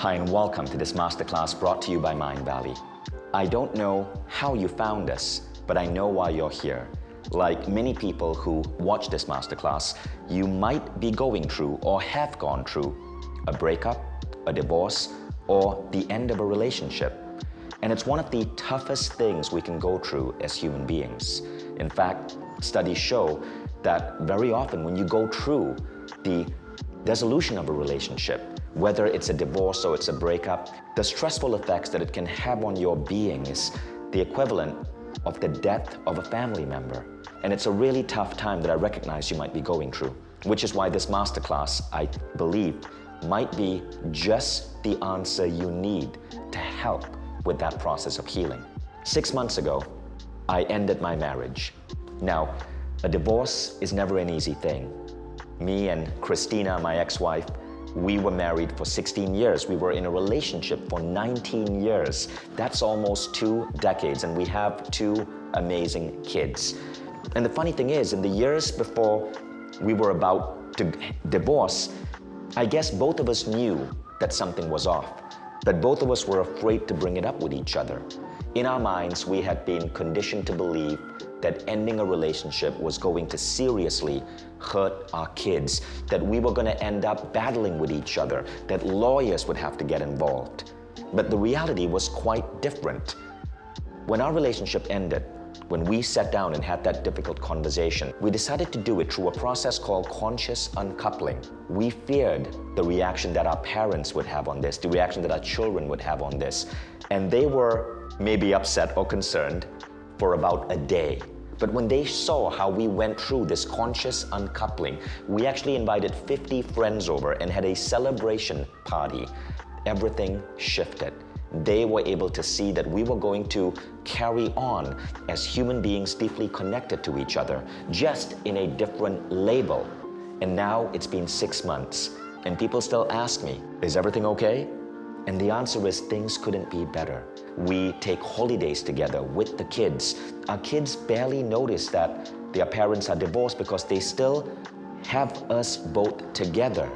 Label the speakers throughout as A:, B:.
A: Hi and welcome to this masterclass brought to you by Mindvalley. I don't know how you found us, but I know why you're here. Like many people who watch this masterclass, you might be going through or have gone through a breakup, a divorce, or the end of a relationship. And it's one of the toughest things we can go through as human beings. In fact, studies show that very often when you go through the dissolution of a relationship, whether it's a divorce or it's a breakup, the stressful effects that it can have on your being is the equivalent of the death of a family member. And it's a really tough time that I recognize you might be going through, which is why this masterclass, I believe, might be just the answer you need to help with that process of healing. 6 months ago, I ended my marriage. Now, a divorce is never an easy thing. Me and Christina, my ex-wife, we were married for 16 years. We were in a relationship for 19 years. That's almost 2 decades, and we have 2 amazing kids. And the funny thing is, in the years before we were about to divorce, I guess both of us knew that something was off, but both of us were afraid to bring it up with each other. In our minds, we had been conditioned to believe that ending a relationship was going to seriously hurt our kids, that we were going to end up battling with each other, that lawyers would have to get involved. But the reality was quite different. When our relationship ended, when we sat down and had that difficult conversation, we decided to do it through a process called conscious uncoupling. We feared the reaction that our parents would have on this, the reaction that our children would have on this. And they were maybe upset or concerned for about a day. But when they saw how we went through this conscious uncoupling, we actually invited 50 friends over and had a celebration party. Everything shifted. They were able to see that we were going to carry on as human beings deeply connected to each other, just in a different label. And now it's been 6 months, and people still ask me, is everything okay? And the answer is things couldn't be better. We take holidays together with the kids. Our kids barely notice that their parents are divorced because they still have us both together.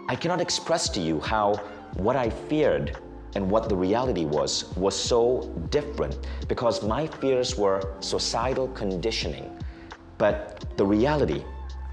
A: I cannot express to you how what I feared and what the reality was so different, because my fears were societal conditioning. But the reality,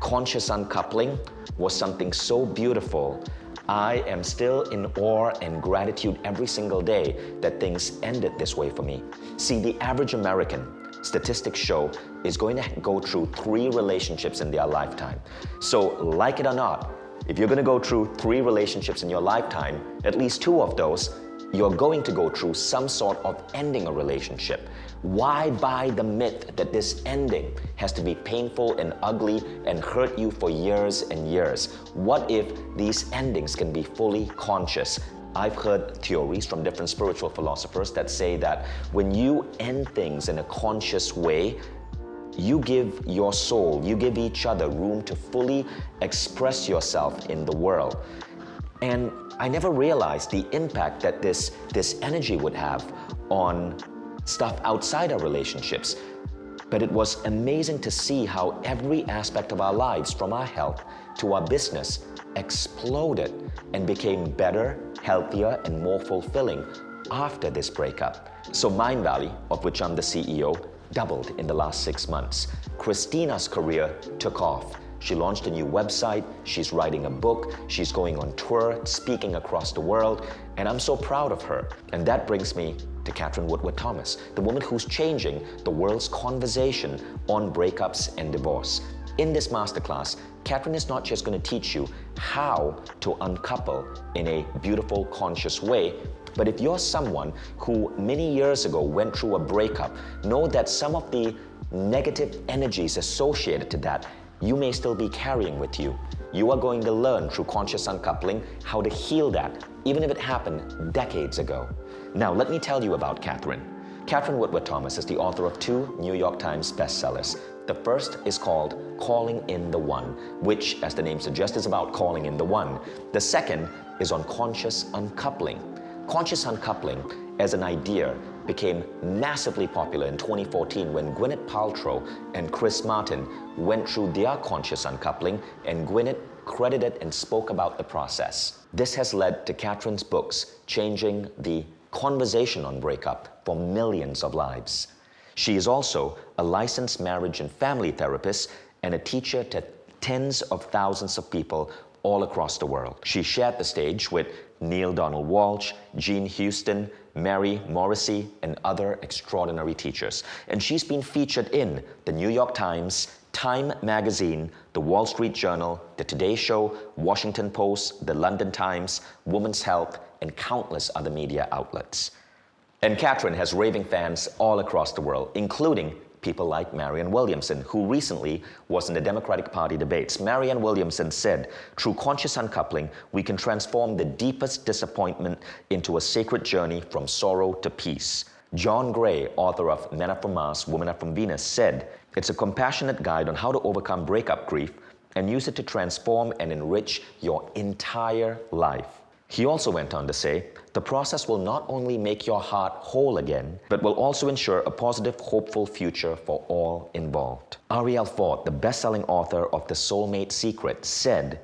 A: conscious uncoupling, was something so beautiful. I am still in awe and gratitude every single day that things ended this way for me. See, the average American, statistics show, is going to go through 3 relationships in their lifetime. So, like it or not, if you're going to go through 3 relationships in your lifetime, at least 2 of those, you're going to go through some sort of ending a relationship. Why buy the myth that this ending has to be painful and ugly and hurt you for years and years? What if these endings can be fully conscious? I've heard theories from different spiritual philosophers that say that when you end things in a conscious way, you give your soul, you give each other room to fully express yourself in the world. And I never realized the impact that this energy would have on stuff outside our relationships. But it was amazing to see how every aspect of our lives, from our health to our business, exploded and became better, healthier, and more fulfilling after this breakup. So Mindvalley, of which I'm the CEO, doubled in the last 6 months. Christina's career took off. She launched a new website, she's writing a book, she's going on tour, speaking across the world, and I'm so proud of her. And that brings me to Katherine Woodward Thomas, the woman who's changing the world's conversation on breakups and divorce. In this masterclass, Katherine is not just going to teach you how to uncouple in a beautiful, conscious way, but if you're someone who many years ago went through a breakup, know that some of the negative energies associated to that you may still be carrying with you. You are going to learn through conscious uncoupling how to heal that, even if it happened decades ago. Now, let me tell you about Katherine. Katherine Woodward Thomas is the author of 2 New York Times bestsellers. The first is called Calling in the One, which, as the name suggests, is about calling in the one. The second is on conscious uncoupling. Conscious uncoupling, as an idea, became massively popular in 2014 when Gwyneth Paltrow and Chris Martin went through their conscious uncoupling, and Gwyneth credited and spoke about the process. This has led to Katherine's books changing the conversation on breakup for millions of lives. She is also a licensed marriage and family therapist and a teacher to tens of thousands of people all across the world. She shared the stage with Neil Donald Walsh, Jean Houston, Mary Morrissey, and other extraordinary teachers. And she's been featured in the New York Times, Time Magazine, the Wall Street Journal, the Today Show, Washington Post, the London Times, Women's Health, and countless other media outlets. And Katherine has raving fans all across the world, including people like Marianne Williamson, who recently was in the Democratic Party debates. Marianne Williamson said, "Through conscious uncoupling, we can transform the deepest disappointment into a sacred journey from sorrow to peace." John Gray, author of Men Are From Mars, Women Are From Venus, said, "It's a compassionate guide on how to overcome breakup grief and use it to transform and enrich your entire life." He also went on to say, "The process will not only make your heart whole again, but will also ensure a positive, hopeful future for all involved." Ariel Ford, the best-selling author of The Soulmate Secret, said,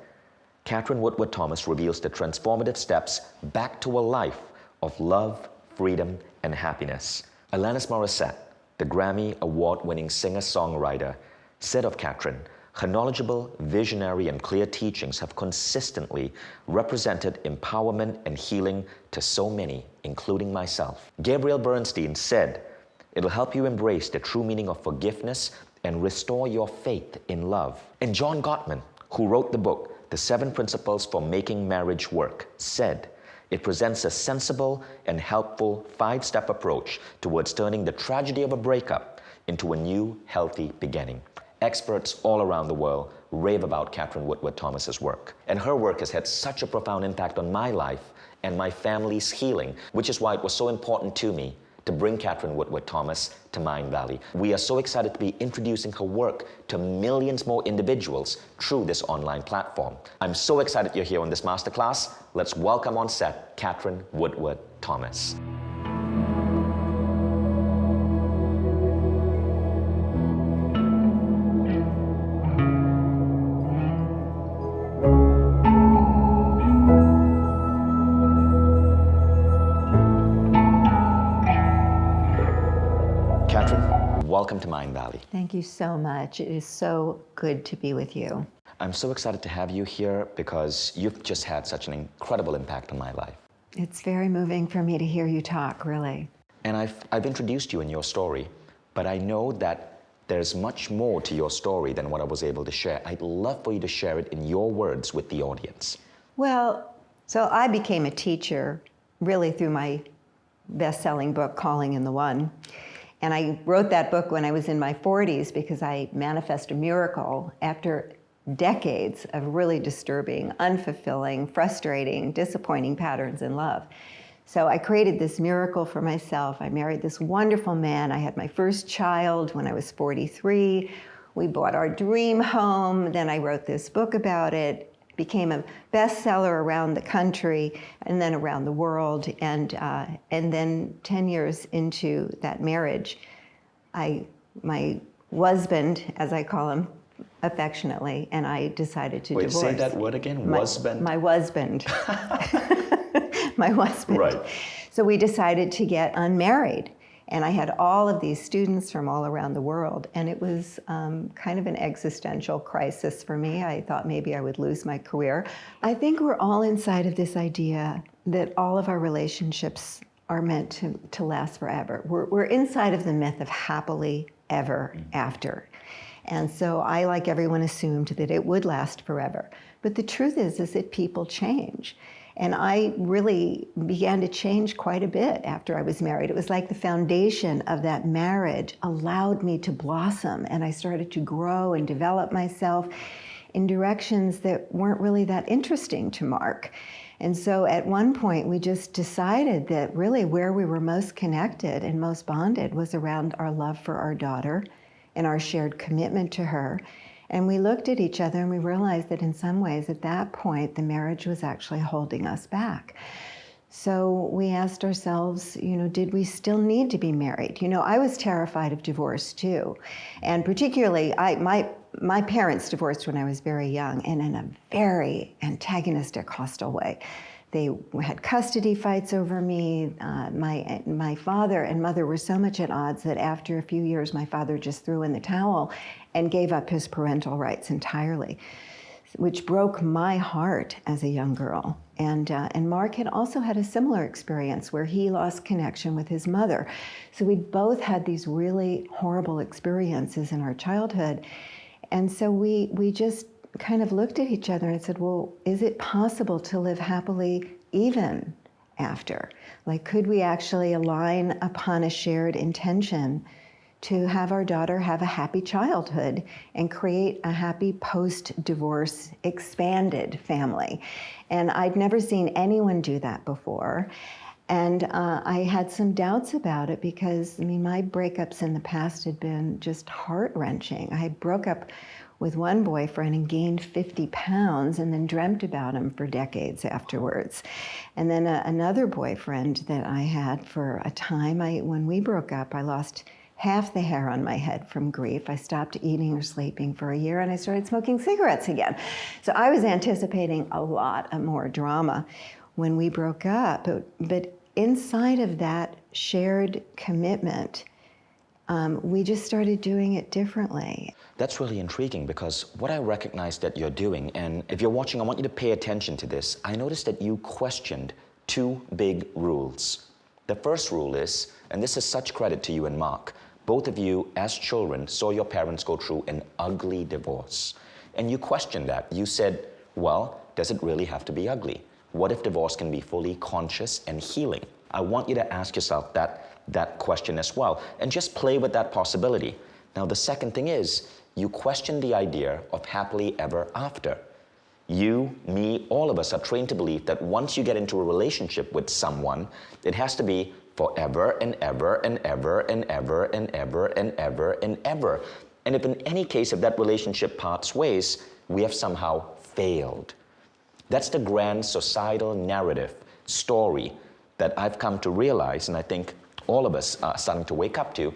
A: "Katherine Woodward Thomas reveals the transformative steps back to a life of love, freedom, and happiness." Alanis Morissette, the Grammy Award-winning singer-songwriter, said of Katherine, "Her knowledgeable, visionary, and clear teachings have consistently represented empowerment and healing to so many, including myself." Gabrielle Bernstein said, "It'll help you embrace the true meaning of forgiveness and restore your faith in love." And John Gottman, who wrote the book, The 7 Principles for Making Marriage Work, said, "It presents a sensible and helpful 5-step approach towards turning the tragedy of a breakup into a new, healthy beginning." Experts all around the world rave about Katherine Woodward Thomas's work. And her work has had such a profound impact on my life and my family's healing, which is why it was so important to me to bring Katherine Woodward Thomas to Mindvalley. We are so excited to be introducing her work to millions more individuals through this online platform. I'm so excited you're here on this masterclass. Let's welcome on set Katherine Woodward Thomas. Welcome to Mindvalley.
B: Thank you so much. It is so good to be with you.
A: I'm so excited to have you here because you've just had such an incredible impact on my life.
B: It's very moving for me to hear you talk, really.
A: And I've introduced you in your story, but I know that there's much more to your story than what I was able to share. I'd love for you to share it in your words with the audience.
B: Well, so I became a teacher really through my best-selling book, Calling in the One. And I wrote that book when I was in my 40s because I manifested a miracle after decades of really disturbing, unfulfilling, frustrating, disappointing patterns in love. So I created this miracle for myself. I married this wonderful man. I had my first child when I was 43. We bought our dream home. Then I wrote this book about it. Became a bestseller around the country and then around the world. And then 10 years into that marriage, my husband, as I call him affectionately, and I decided to divorce.
A: Wait, say that word again, husband?
B: My husband. My husband.
A: Right.
B: So we decided to get unmarried. And I had all of these students from all around the world, and it was kind of an existential crisis for me. I thought maybe I would lose my career. I think we're all inside of this idea that all of our relationships are meant to last forever. We're inside of the myth of happily ever after. And so I, like everyone, assumed that it would last forever. But the truth is that people change. And I really began to change quite a bit after I was married. It was like the foundation of that marriage allowed me to blossom, and I started to grow and develop myself in directions that weren't really that interesting to Mark. And so at one point, we just decided that really where we were most connected and most bonded was around our love for our daughter and our shared commitment to her. And we looked at each other and we realized that in some ways at that point, the marriage was actually holding us back. So we asked ourselves, did we still need to be married? I was terrified of divorce too. And particularly, my my parents divorced when I was very young, and in a very antagonistic, hostile way. They had custody fights over me. My father and mother were so much at odds that after a few years, my father just threw in the towel and gave up his parental rights entirely, which broke my heart as a young girl. And Mark had also had a similar experience where he lost connection with his mother. So we both had these really horrible experiences in our childhood. And so we just kind of looked at each other and said, well, is it possible to live happily even after? Like, could we actually align upon a shared intention to have our daughter have a happy childhood and create a happy post-divorce expanded family? And I'd never seen anyone do that before. And I had some doubts about it because, I mean, my breakups in the past had been just heart-wrenching. I broke up with one boyfriend and gained 50 pounds and then dreamt about him for decades afterwards. And then another boyfriend that I had for a time, when we broke up, I lost half the hair on my head from grief. I stopped eating or sleeping for a year, and I started smoking cigarettes again. So I was anticipating a lot more drama when we broke up. But inside of that shared commitment, we just started doing it differently.
A: That's really intriguing because what I recognize that you're doing, and if you're watching, I want you to pay attention to this. I noticed that you questioned two big rules. The first rule is, and this is such credit to you and Mark, both of you as children saw your parents go through an ugly divorce. And you questioned that. You said, well, does it really have to be ugly? What if divorce can be fully conscious and healing? I want you to ask yourself that question as well, and just play with that possibility. Now, the second thing is, you question the idea of happily ever after. You, me, all of us are trained to believe that once you get into a relationship with someone, it has to be forever and ever and ever and ever and ever and ever and ever. And if in any case, if that relationship parts ways, we have somehow failed. That's the grand societal narrative story that I've come to realize, and I think all of us are starting to wake up to,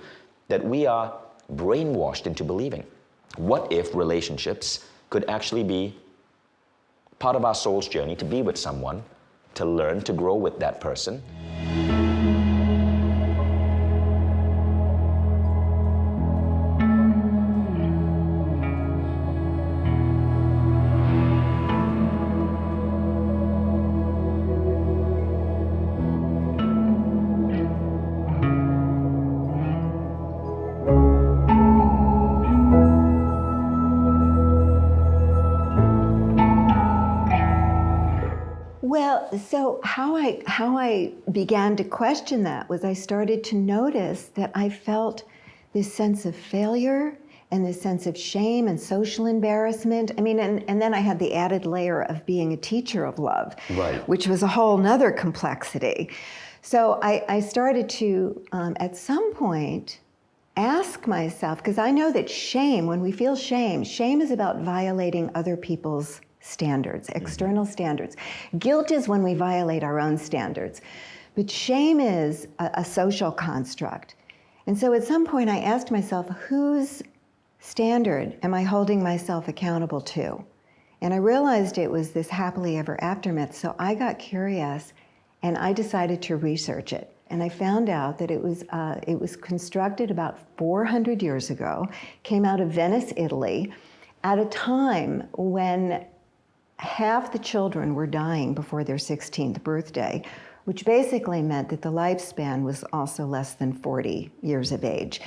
A: that we are brainwashed into believing. What if relationships could actually be part of our soul's journey to be with someone, to learn, to grow with that person?
B: Well, so how I began to question that was I started to notice that I felt this sense of failure and this sense of shame and social embarrassment. I mean, and then I had the added layer of being a teacher of love,
A: Right.
B: which was a whole nother complexity. So I started to, at some point, ask myself, because I know that shame, when we feel shame is about violating other people's standards, external standards. Guilt is when we violate our own standards. But shame is a social construct. And so at some point I asked myself, whose standard am I holding myself accountable to? And I realized it was this happily ever after myth. So I got curious and I decided to research it. And I found out that it was constructed about 400 years ago, came out of Venice, Italy, at a time when half the children were dying before their 16th birthday, which basically meant that the lifespan was also less than 40 years of age.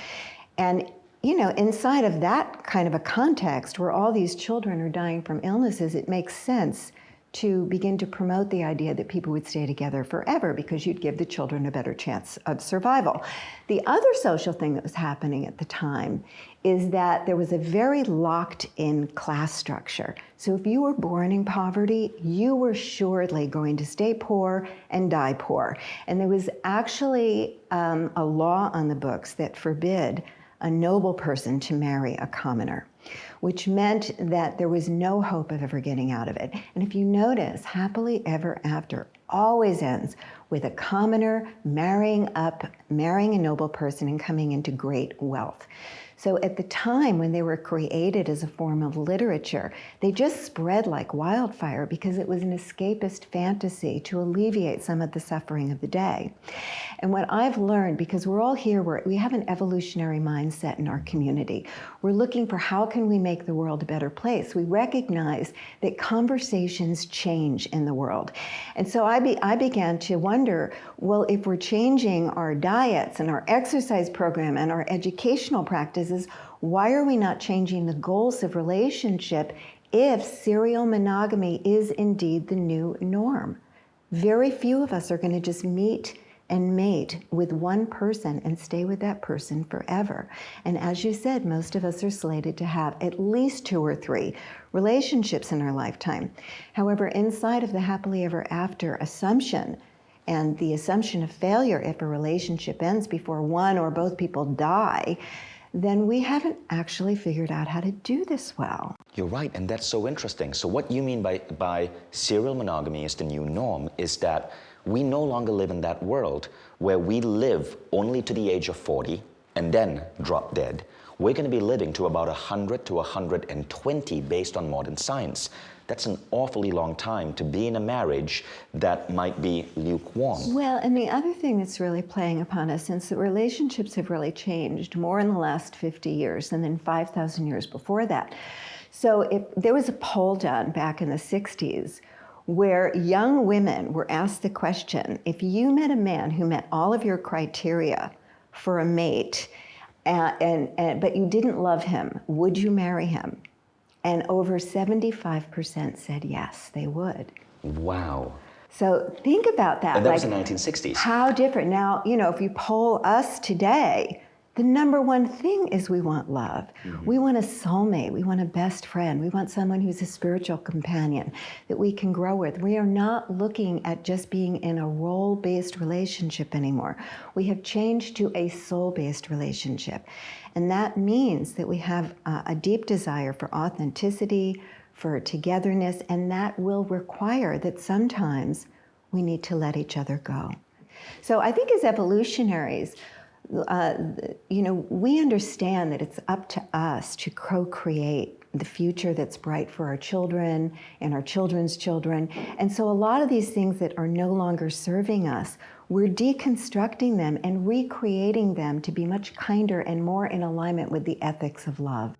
B: And, you know, inside of that kind of a context where all these children are dying from illnesses, it makes sense to begin to promote the idea that people would stay together forever because you'd give the children a better chance of survival. The other social thing that was happening at the time is that there was a very locked-in class structure. So if you were born in poverty, you were surely going to stay poor and die poor. And there was actually a law on the books that forbid a noble person to marry a commoner, which meant that there was no hope of ever getting out of it. And if you notice, happily ever after always ends with a commoner marrying a noble person and coming into great wealth. So at the time when they were created as a form of literature, they just spread like wildfire because it was an escapist fantasy to alleviate some of the suffering of the day. And what I've learned, because we're all here, we have an evolutionary mindset in our community. We're looking for how can we make the world a better place. We recognize that conversations change in the world. And so I began to wonder, well, if we're changing our diets and our exercise program and our educational practices, why are we not changing the goals of relationship if serial monogamy is indeed the new norm? Very few of us are going to just meet and mate with one person and stay with that person forever. And as you said, most of us are slated to have at least 2 or 3 relationships in our lifetime. However, inside of the happily ever after assumption and the assumption of failure if a relationship ends before one or both people die, then we haven't actually figured out how to do this well.
A: You're right, and that's so interesting. So what you mean by serial monogamy is the new norm is that we no longer live in that world where we live only to the age of 40 and then drop dead. We're going to be living to about 100 to 120 based on modern science. That's an awfully long time to be in a marriage that might be lukewarm.
B: Well, and the other thing that's really playing upon us, since the relationships have really changed more in the last 50 years than in 5,000 years before that. So if there was a poll done back in the 60s where young women were asked the question, if you met a man who met all of your criteria for a mate, but you didn't love him, would you marry him? And over 75% said yes, they would.
A: Wow.
B: So think about that.
A: And that was the 1960s.
B: How different. Now, if you poll us today, the number one thing is we want love. Mm-hmm. We want a soulmate. We want a best friend. We want someone who's a spiritual companion that we can grow with. We are not looking at just being in a role-based relationship anymore. We have changed to a soul-based relationship. And that means that we have a deep desire for authenticity, for togetherness, and that will require that sometimes we need to let each other go. So I think as evolutionaries, we understand that it's up to us to co-create the future that's bright for our children and our children's children. And so a lot of these things that are no longer serving us, we're deconstructing them and recreating them to be much kinder and more in alignment with the ethics of love.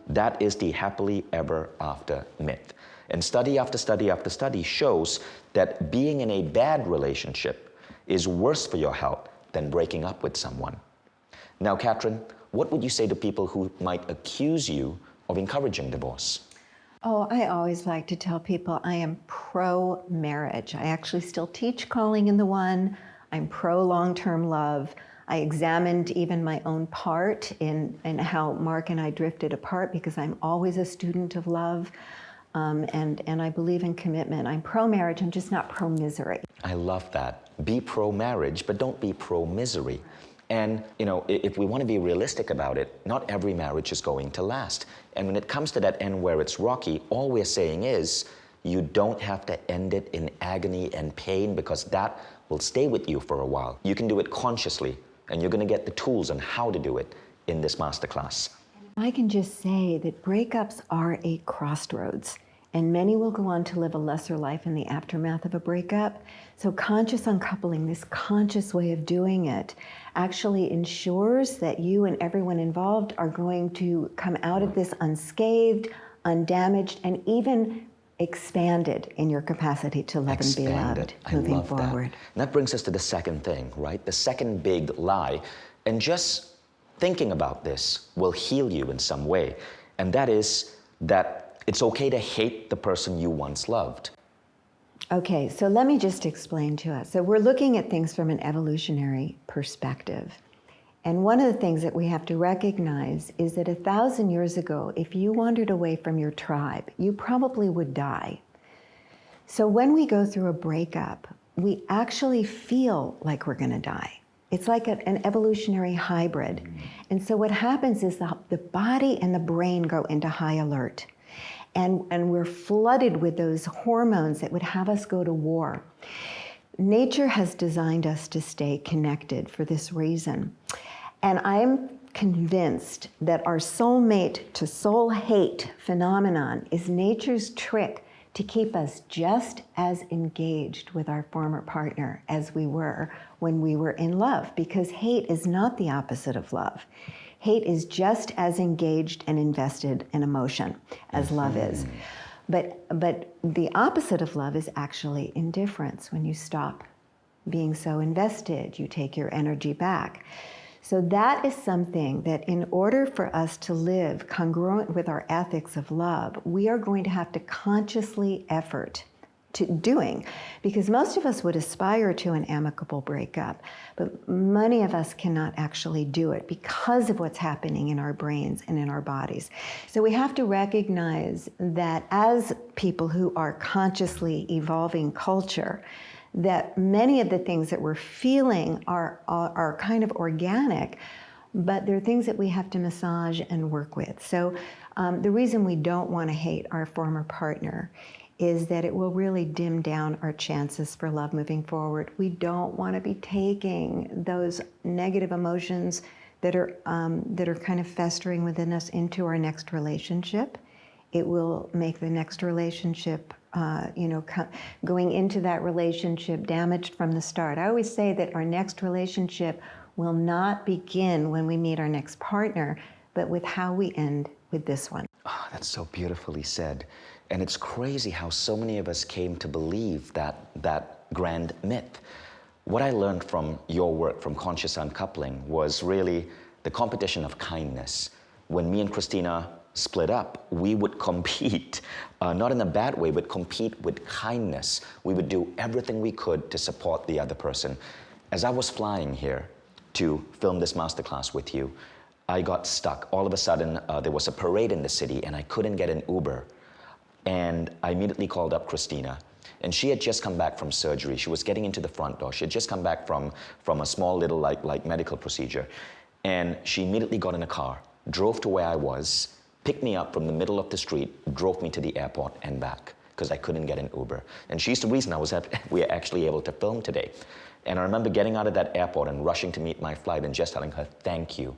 A: That is the happily ever after myth. And study after study after study shows that being in a bad relationship is worse for your health than breaking up with someone. Now, Katherine, what would you say to people who might accuse you of encouraging divorce?
B: Oh, I always like to tell people I am pro-marriage. I actually still teach Calling in the One. I'm pro-long-term love. I examined even my own part in how Mark and I drifted apart because I'm always a student of love, and I believe in commitment. I'm pro-marriage, I'm just not pro-misery.
A: I love that. Be pro-marriage, but don't be pro-misery. And, if we want to be realistic about it, not every marriage is going to last. And when it comes to that end where it's rocky, all we're saying is you don't have to end it in agony and pain because that will stay with you for a while. You can do it consciously. And you're going to get the tools on how to do it in this masterclass.
B: I can just say that breakups are a crossroads, and many will go on to live a lesser life in the aftermath of a breakup. So conscious uncoupling, this conscious way of doing it, actually ensures that you and everyone involved are going to come out of this unscathed, undamaged, and even expanded in your capacity to love and be loved moving forward.
A: And that brings us to the second thing, right? The second big lie. And just thinking about this will heal you in some way. And that is that it's okay to hate the person you once loved.
B: Okay, so let me just explain to us. So we're looking at things from an evolutionary perspective. And one of the things that we have to recognize is that 1,000 years ago, if you wandered away from your tribe, you probably would die. So when we go through a breakup, we actually feel like we're going to die. It's like an evolutionary hybrid. And so what happens is the body and the brain go into high alert. And we're flooded with those hormones that would have us go to war. Nature has designed us to stay connected for this reason. And I'm convinced that our soulmate to soul hate phenomenon is nature's trick to keep us just as engaged with our former partner as we were when we were in love, because hate is not the opposite of love. Hate is just as engaged and invested in emotion as love is. But the opposite of love is actually indifference. When you stop being so invested, you take your energy back. So that is something that in order for us to live congruent with our ethics of love, we are going to have to consciously effort to doing, because most of us would aspire to an amicable breakup, but many of us cannot actually do it because of what's happening in our brains and in our bodies. So we have to recognize that as people who are consciously evolving culture, that many of the things that we're feeling are kind of organic, but they're things that we have to massage and work with. So the reason we don't want to hate our former partner is that it will really dim down our chances for love moving forward. We don't want to be taking those negative emotions that are kind of festering within us into our next relationship. It will make the next relationship, going into that relationship damaged from the start. I always say that our next relationship will not begin when we meet our next partner, but with how we end with this one.
A: Oh, that's so beautifully said. And it's crazy how so many of us came to believe that grand myth. What I learned from your work, from Conscious Uncoupling, was really the competition of kindness. When me and Christina split up, we would compete, not in a bad way, but compete with kindness. We would do everything we could to support the other person. As I was flying here to film this masterclass with you, I got stuck. All of a sudden, there was a parade in the city and I couldn't get an Uber. And I immediately called up Christina. And she had just come back from surgery. She was getting into the front door. She had just come back from a small little like medical procedure. And she immediately got in a car, drove to where I was, picked me up from the middle of the street, drove me to the airport and back, because I couldn't get an Uber. And she's the reason we are actually able to film today. And I remember getting out of that airport and rushing to meet my flight and just telling her, thank you.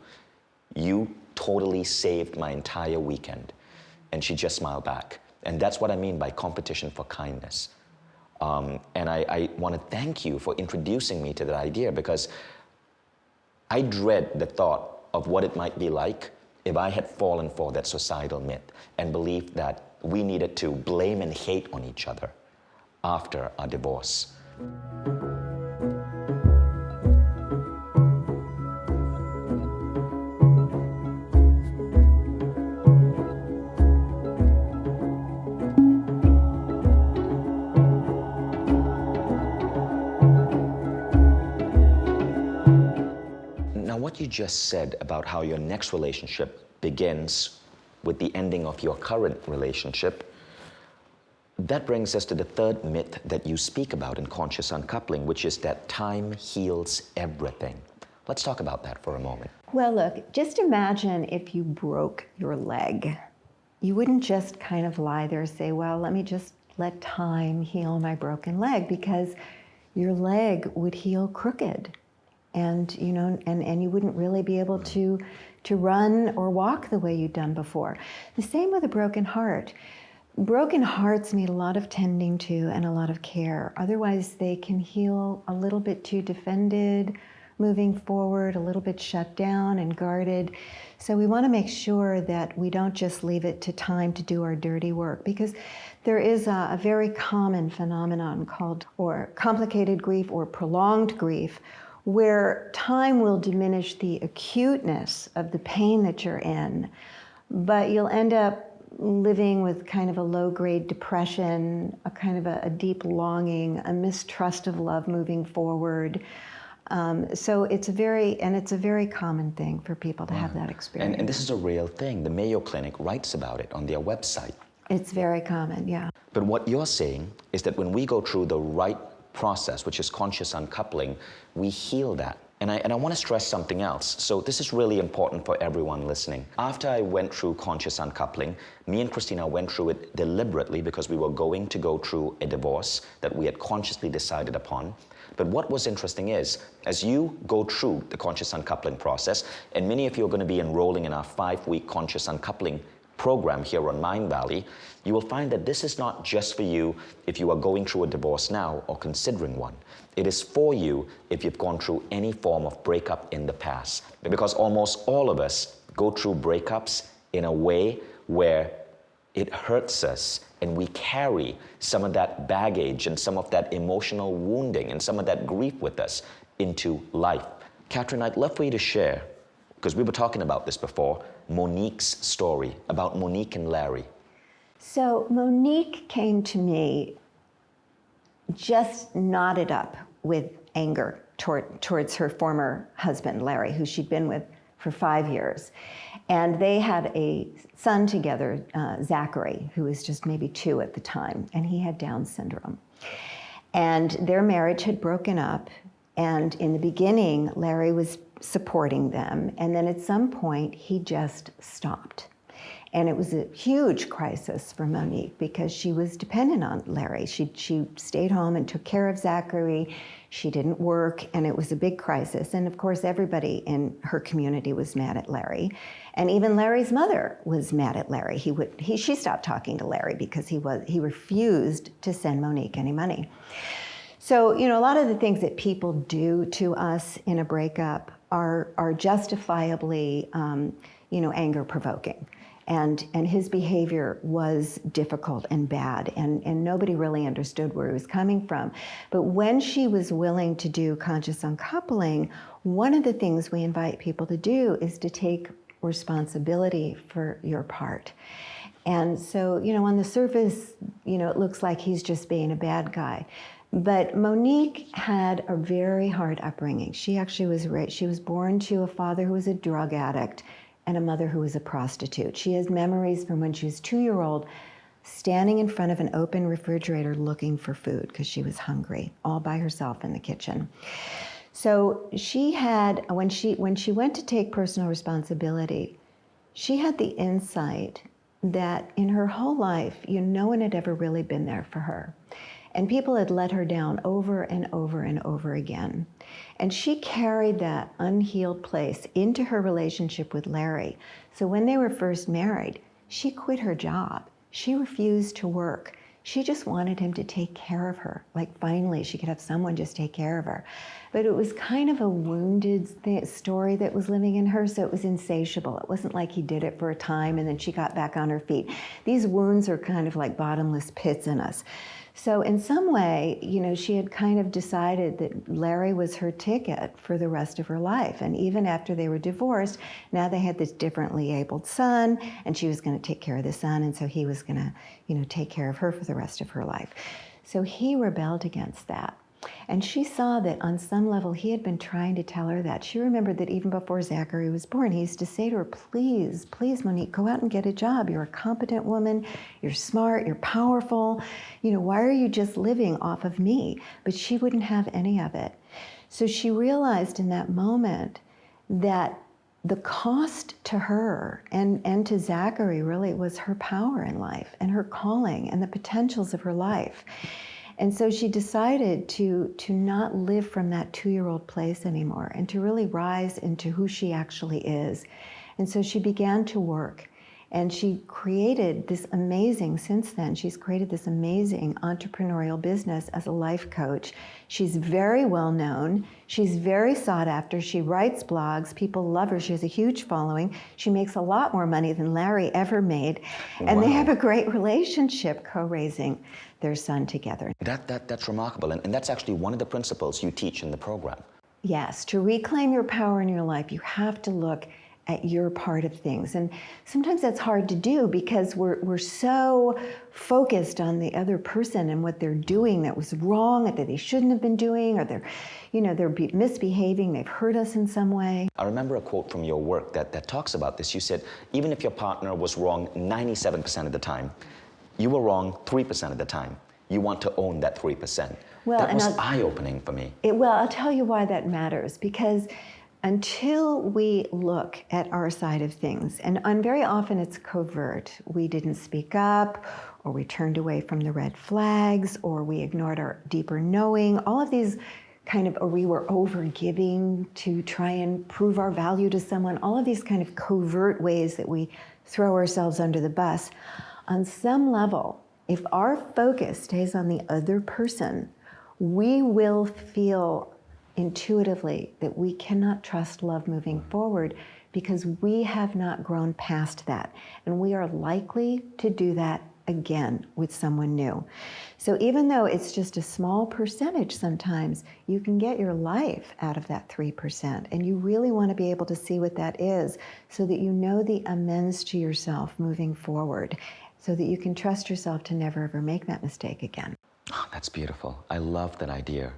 A: You totally saved my entire weekend. And she just smiled back. And that's what I mean by competition for kindness. And I want to thank you for introducing me to that idea, because I dread the thought of what it might be like if I had fallen for that societal myth and believed that we needed to blame and hate on each other after our divorce. What you just said about how your next relationship begins with the ending of your current relationship, that brings us to the third myth that you speak about in Conscious Uncoupling, which is that time heals everything. Let's talk about that for a moment.
B: Well, look, just imagine if you broke your leg. You wouldn't just kind of lie there and say, well, let me just let time heal my broken leg, because your leg would heal crooked. And you wouldn't really be able to run or walk the way you'd done before. The same with a broken heart. Broken hearts need a lot of tending to and a lot of care. Otherwise, they can heal a little bit too defended, moving forward, a little bit shut down and guarded. So we want to make sure that we don't just leave it to time to do our dirty work, because there is a very common phenomenon called complicated grief or prolonged grief, where time will diminish the acuteness of the pain that you're in, but you'll end up living with kind of a low-grade depression, a kind of a deep longing, a mistrust of love moving forward. So it's a very common thing for people to have that experience.
A: And this is a real thing. The Mayo Clinic writes about it on their website.
B: It's very common, yeah.
A: But what you're saying is that when we go through the right process, which is conscious uncoupling, we heal that. And I want to stress something else. So this is really important for everyone listening. After I went through conscious uncoupling, me and Christina went through it deliberately because we were going to go through a divorce that we had consciously decided upon. But what was interesting is, as you go through the conscious uncoupling process, and many of you are going to be enrolling in our 5-week conscious uncoupling program here on Mindvalley, you will find that this is not just for you if you are going through a divorce now or considering one. It is for you if you've gone through any form of breakup in the past. Because almost all of us go through breakups in a way where it hurts us and we carry some of that baggage and some of that emotional wounding and some of that grief with us into life. Katherine, I'd love for you to share, because we were talking about this before, Monique's story, about Monique and Larry.
B: So Monique came to me just knotted up with anger towards her former husband, Larry, who she'd been with for 5 years. And they had a son together, Zachary, who was just maybe 2 at the time, and he had Down syndrome. And their marriage had broken up, and in the beginning, Larry was supporting them, and then at some point, he just stopped. And it was a huge crisis for Monique because she was dependent on Larry. She stayed home and took care of Zachary. She didn't work, and it was a big crisis. And of course, everybody in her community was mad at Larry. And even Larry's mother was mad at Larry. She stopped talking to Larry because he refused to send Monique any money. So, a lot of the things that people do to us in a breakup are justifiably, anger-provoking. And his behavior was difficult and bad, and nobody really understood where he was coming from. But when she was willing to do conscious uncoupling, one of the things we invite people to do is to take responsibility for your part. And so, on the surface, it looks like he's just being a bad guy. But Monique had a very hard upbringing. She actually was raised. She was born to a father who was a drug addict and a mother who was a prostitute. She has memories from when she was 2-year-old, standing in front of an open refrigerator looking for food because she was hungry, all by herself in the kitchen. So she had, when she went to take personal responsibility, she had the insight that in her whole life, no one had ever really been there for her. And people had let her down over and over and over again. And she carried that unhealed place into her relationship with Larry. So when they were first married, she quit her job. She refused to work. She just wanted him to take care of her. Like finally she could have someone just take care of her. But it was kind of a wounded story that was living in her, so it was insatiable. It wasn't like he did it for a time and then she got back on her feet. These wounds are kind of like bottomless pits in us. So in some way, she had kind of decided that Larry was her ticket for the rest of her life. And even after they were divorced, now they had this differently abled son, and she was going to take care of the son, and so he was going to, take care of her for the rest of her life. So he rebelled against that. And she saw that on some level he had been trying to tell her that. She remembered that even before Zachary was born, he used to say to her, please, please, Monique, go out and get a job. You're a competent woman, you're smart, you're powerful. Why are you just living off of me? But she wouldn't have any of it. So she realized in that moment that the cost to her and to Zachary really was her power in life and her calling and the potentials of her life. And so she decided to not live from that 2-year-old place anymore and to really rise into who she actually is. And so she began to work. And she created this amazing, since then, she's created this amazing entrepreneurial business as a life coach. She's very well known. She's very sought after. She writes blogs. People love her. She has a huge following. She makes a lot more money than Larry ever made. And They have a great relationship co-raising their son together.
A: That's remarkable. And that's actually one of the principles you teach in the program.
B: Yes, to reclaim your power in your life, you have to look at your part of things. And sometimes that's hard to do because we're so focused on the other person and what they're doing that was wrong, that they shouldn't have been doing, or they're misbehaving, they've hurt us in some way.
A: I remember a quote from your work that talks about this. You said, even if your partner was wrong 97% of the time, you were wrong 3% of the time. You want to own that 3%.
B: Well,
A: that was eye-opening for me.
B: I'll tell you why that matters, because until we look at our side of things, and very often it's covert, we didn't speak up, or we turned away from the red flags, or we ignored our deeper knowing, all of these or we were over-giving to try and prove our value to someone, all of these kind of covert ways that we throw ourselves under the bus. On some level, if our focus stays on the other person, we will feel intuitively that we cannot trust love moving forward because we have not grown past that. And we are likely to do that again with someone new. So even though it's just a small percentage sometimes, you can get your life out of that 3%. And you really want to be able to see what that is so that you know the amends to yourself moving forward, so that you can trust yourself to never ever make that mistake again.
A: Oh, that's beautiful. I love that idea.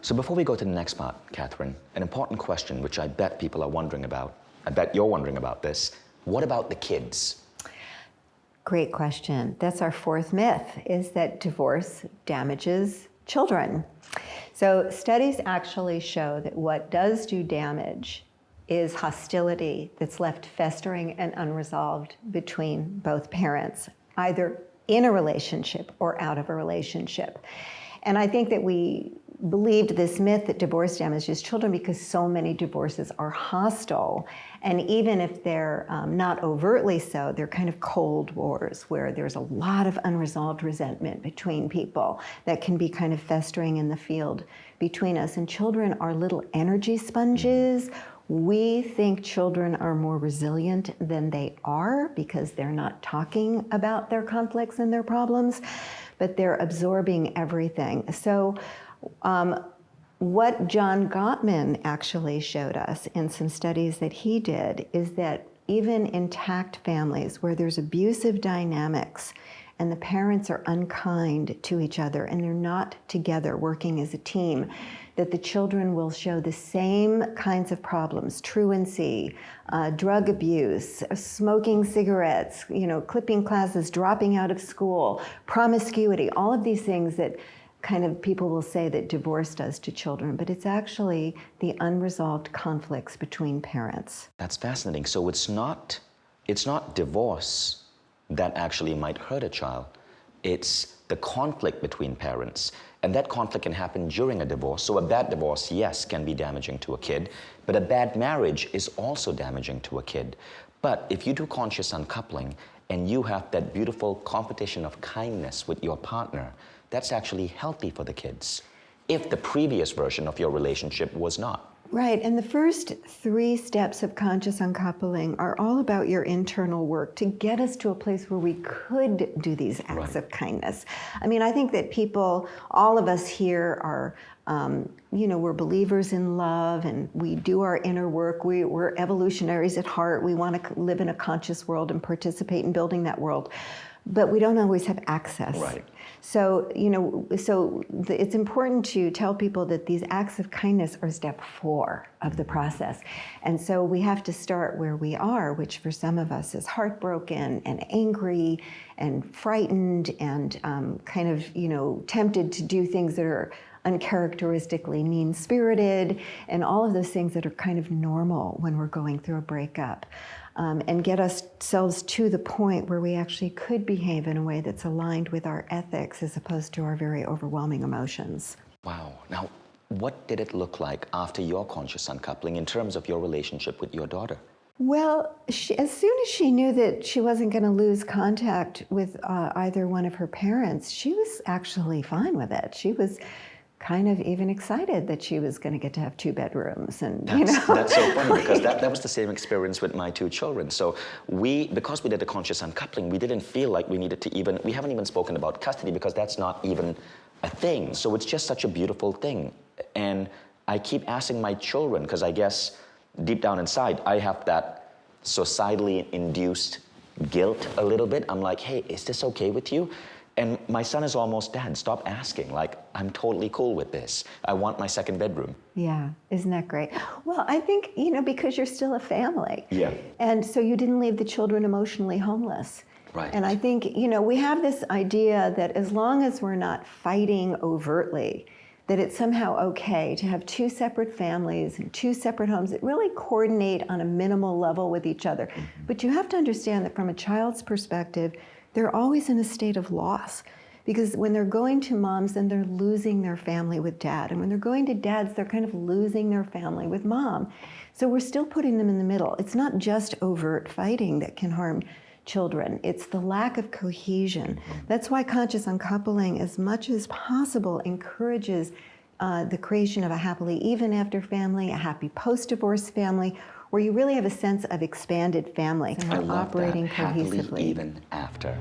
A: So before we go to the next part, Katherine, an important question which I bet people are wondering about, I bet you're wondering about this, what about the kids?
B: Great question. That's our fourth myth, is that divorce damages children. So studies actually show that what does do damage is hostility that's left festering and unresolved between both parents, either in a relationship or out of a relationship. And I think that we believed this myth that divorce damages children because so many divorces are hostile. And even if they're not overtly so, they're kind of cold wars where there's a lot of unresolved resentment between people that can be kind of festering in the field between us. And children are little energy sponges. We think children are more resilient than they are because they're not talking about their conflicts and their problems, but they're absorbing everything. So what John Gottman actually showed us in some studies that he did is that even intact families where there's abusive dynamics and the parents are unkind to each other and they're not together working as a team, that the children will show the same kinds of problems: truancy, drug abuse, smoking cigarettes, clipping classes, dropping out of school, promiscuity, all of these things that kind of people will say that divorce does to children, but it's actually the unresolved conflicts between parents.
A: That's fascinating. So it's not divorce that actually might hurt a child. It's the conflict between parents. And that conflict can happen during a divorce. So a bad divorce, yes, can be damaging to a kid, but a bad marriage is also damaging to a kid. But if you do conscious uncoupling and you have that beautiful competition of kindness with your partner, that's actually healthy for the kids, if the previous version of your relationship was not.
B: Right, and the first 3 steps of conscious uncoupling are all about your internal work to get us to a place where we could do these acts of kindness. I mean, I think that people, all of us here are, we're believers in love and we do our inner work. We're evolutionaries at heart. We want to live in a conscious world and participate in building that world. But we don't always have access.
A: Right.
B: So, it's important to tell people that these acts of kindness are step 4 of the process. And so we have to start where we are, which for some of us is heartbroken and angry and frightened and tempted to do things that are uncharacteristically mean-spirited and all of those things that are kind of normal when we're going through a breakup. And get ourselves to the point where we actually could behave in a way that's aligned with our ethics as opposed to our very overwhelming emotions.
A: Wow. Now, what did it look like after your conscious uncoupling in terms of your relationship with your daughter?
B: Well, as soon as she knew that she wasn't going to lose contact with either one of her parents, she was actually fine with it. She was kind of even excited that she was going to get to have 2 bedrooms, and
A: That's so funny because that was the same experience with my 2 children. So because we did the conscious uncoupling, we didn't feel like we needed to we haven't even spoken about custody because that's not even a thing. So it's just such a beautiful thing. And I keep asking my children, because I guess deep down inside, I have that societally induced guilt a little bit. I'm like, hey, is this okay with you? And my son is almost, Dad, stop asking. Like, I'm totally cool with this. I want my 2nd bedroom.
B: Yeah, isn't that great? Well, I think, because you're still a family.
A: Yeah.
B: And so you didn't leave the children emotionally homeless.
A: Right.
B: And I think, we have this idea that as long as we're not fighting overtly, that it's somehow okay to have 2 separate families and 2 separate homes that really coordinate on a minimal level with each other. Mm-hmm. But you have to understand that from a child's perspective, they're always in a state of loss, because when they're going to moms, then they're losing their family with dad. And when they're going to dads, they're kind of losing their family with mom. So we're still putting them in the middle. It's not just overt fighting that can harm children. It's the lack of cohesion. That's why conscious uncoupling, as much as possible, encourages the creation of a happily even after family, a happy post-divorce family, where you really have a sense of expanded family and we're operating cohesively.
A: Happily even after.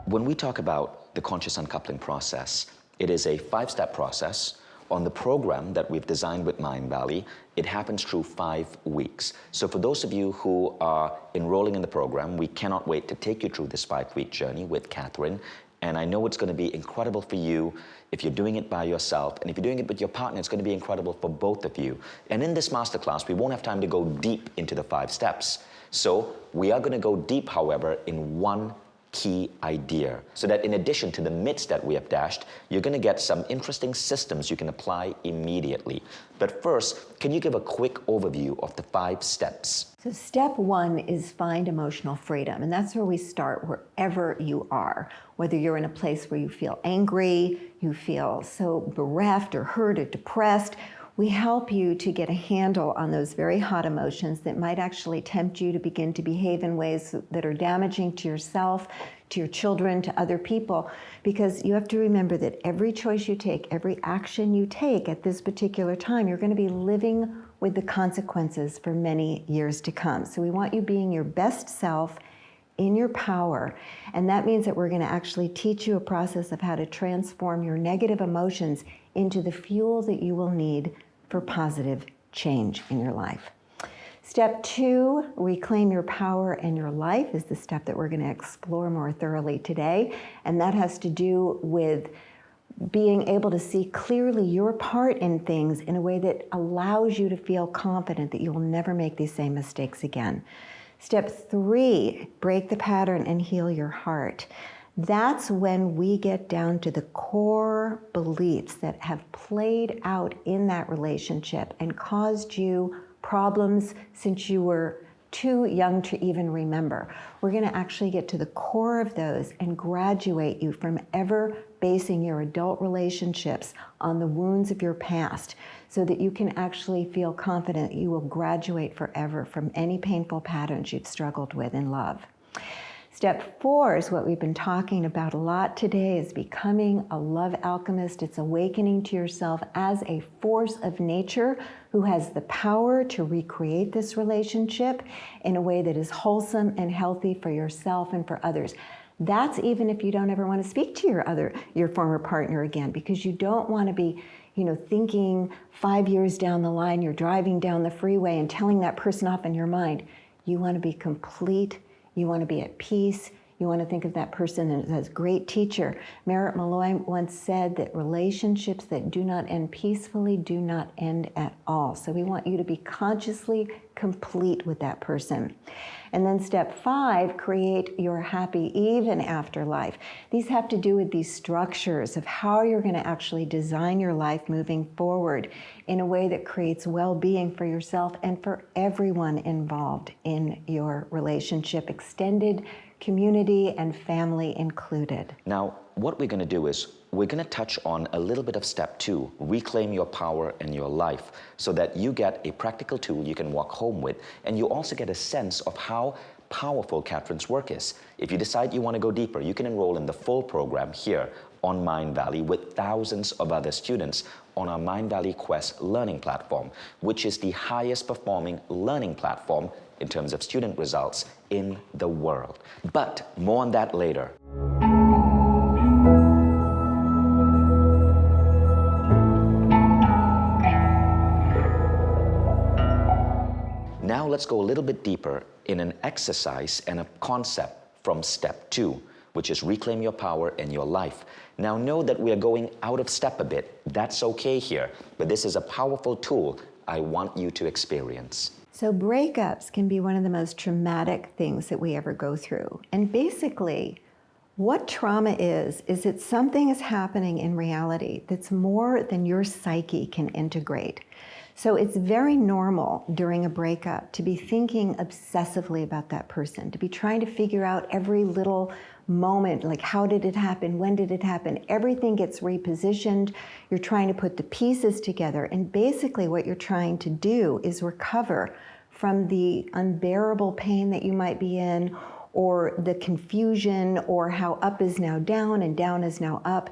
A: When we talk about the conscious uncoupling process, it is a 5-step process. On the program that we've designed with Mindvalley, it happens through 5 weeks. So for those of you who are enrolling in the program, we cannot wait to take you through this 5-week journey with Katherine. And I know it's going to be incredible for you if you're doing it by yourself. And if you're doing it with your partner, it's going to be incredible for both of you. And in this masterclass, we won't have time to go deep into the 5 steps. So we are going to go deep, however, in one key idea, so that in addition to the myths that we have dashed, you're going to get some interesting systems you can apply immediately. But first, can you give a quick overview of the 5 steps?
B: So step 1 is find emotional freedom, and that's where we start wherever you are. Whether you're in a place where you feel angry, you feel so bereft or hurt or depressed, we help you to get a handle on those very hot emotions that might actually tempt you to begin to behave in ways that are damaging to yourself, to your children, to other people. Because you have to remember that every choice you take, every action you take at this particular time, you're going to be living with the consequences for many years to come. So we want you being your best self in your power. And that means that we're going to actually teach you a process of how to transform your negative emotions into the fuel that you will need for positive change in your life. Step 2, reclaim your power in your life, is the step that we're going to explore more thoroughly today. And that has to do with being able to see clearly your part in things in a way that allows you to feel confident that you will never make these same mistakes again. Step 3, break the pattern and heal your heart. That's when we get down to the core beliefs that have played out in that relationship and caused you problems since you were too young to even remember. We're going to actually get to the core of those and graduate you from ever basing your adult relationships on the wounds of your past, so that you can actually feel confident you will graduate forever from any painful patterns you've struggled with in love. Step 4 is what we've been talking about a lot today, is becoming a love alchemist. It's awakening to yourself as a force of nature who has the power to recreate this relationship in a way that is wholesome and healthy for yourself and for others. That's even if you don't ever want to speak to your former partner again, because you don't want to be, thinking 5 years down the line, you're driving down the freeway and telling that person off in your mind. You want to be complete. You want to be at peace. You want to think of that person as a great teacher. Merritt Malloy once said that relationships that do not end peacefully do not end at all. So we want you to be consciously complete with that person. And then step 5, create your happy even after life. These have to do with these structures of how you're going to actually design your life moving forward in a way that creates well-being for yourself and for everyone involved in your relationship, extended community and family included.
A: Now, what we're going to do is we're going to touch on a little bit of step 2, reclaim your power in your life, so that you get a practical tool you can walk home with, and you also get a sense of how powerful Katherine's work is. If you decide you want to go deeper, you can enroll in the full program here on Mindvalley with thousands of other students on our Mindvalley Quest learning platform, which is the highest performing learning platform in terms of student results in the world. But more on that later. Now let's go a little bit deeper in an exercise and a concept from step 2, which is reclaim your power in your life. Now know that we are going out of step a bit. That's okay here, but this is a powerful tool I want you to experience.
B: So breakups can be one of the most traumatic things that we ever go through. And basically, what trauma is that something is happening in reality that's more than your psyche can integrate. So it's very normal during a breakup to be thinking obsessively about that person, to be trying to figure out every little moment, like how did it happen, when did it happen? Everything gets repositioned. You're trying to put the pieces together. And basically what you're trying to do is recover from the unbearable pain that you might be in, or the confusion, or how up is now down and down is now up.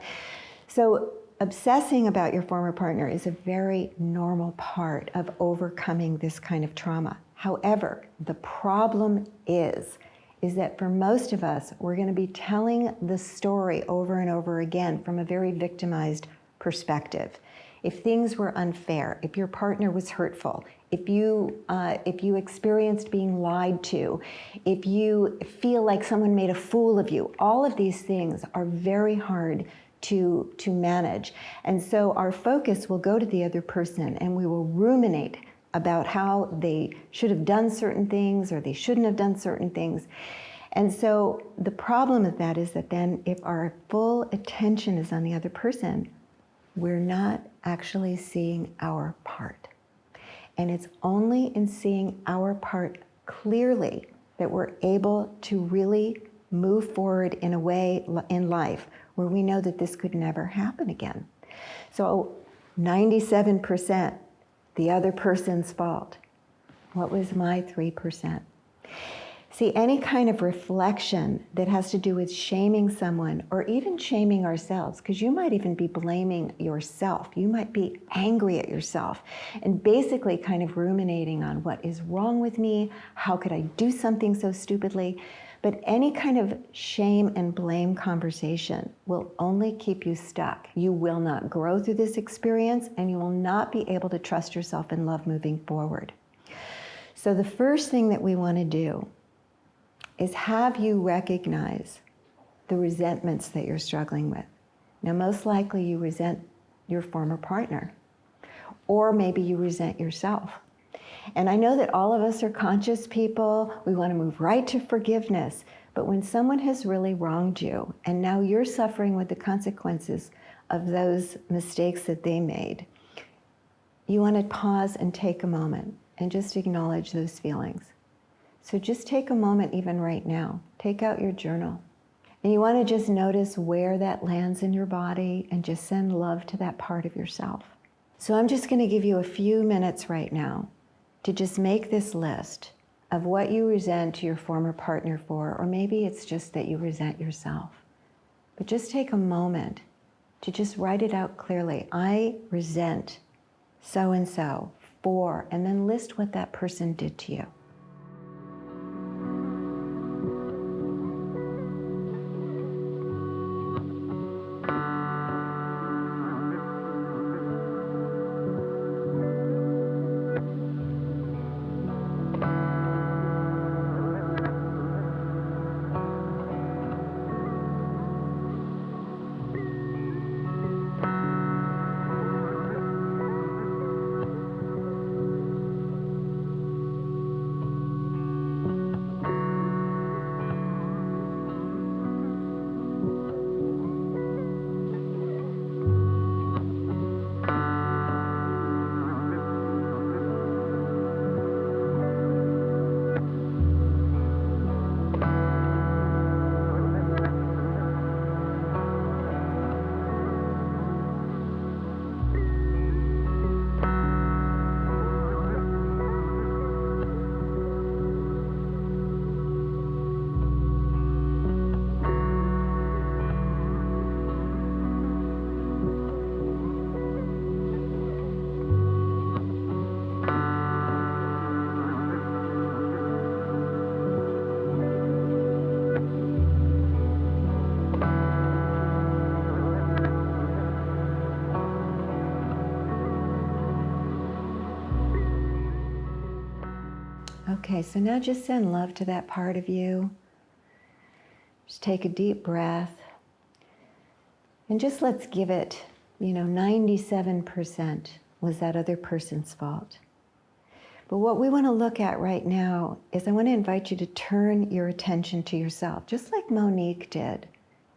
B: So obsessing about your former partner is a very normal part of overcoming this kind of trauma. However, the problem is that for most of us, we're going to be telling the story over and over again from a very victimized perspective. If things were unfair, if your partner was hurtful, if you experienced being lied to, if you feel like someone made a fool of you, all of these things are very hard to manage. And so our focus will go to the other person, and we will ruminate about how they should have done certain things or they shouldn't have done certain things. And so the problem with that is that then if our full attention is on the other person, we're not actually seeing our part. And it's only in seeing our part clearly that we're able to really move forward in a way in life where we know that this could never happen again. So 97%, the other person's fault. What was my 3%? See, any kind of reflection that has to do with shaming someone or even shaming ourselves, because you might even be blaming yourself. You might be angry at yourself and basically kind of ruminating on what is wrong with me, how could I do something so stupidly? But any kind of shame and blame conversation will only keep you stuck. You will not grow through this experience, and you will not be able to trust yourself and love moving forward. So the first thing that we want to do is have you recognize the resentments that you're struggling with. Now, most likely you resent your former partner, or maybe you resent yourself. And I know that all of us are conscious people. We want to move right to forgiveness. But when someone has really wronged you, and now you're suffering with the consequences of those mistakes that they made, you want to pause and take a moment and just acknowledge those feelings. So just take a moment even right now. Take out your journal. And you want to just notice where that lands in your body and just send love to that part of yourself. So I'm just going to give you a few minutes right now to just make this list of what you resent your former partner for, or maybe it's just that you resent yourself. But just take a moment to just write it out clearly. I resent so-and-so for, and then list what that person did to you. Okay, so now just send love to that part of you. Just take a deep breath. And just let's give it, 97% was that other person's fault. But what we want to look at right now is I want to invite you to turn your attention to yourself, just like Monique did.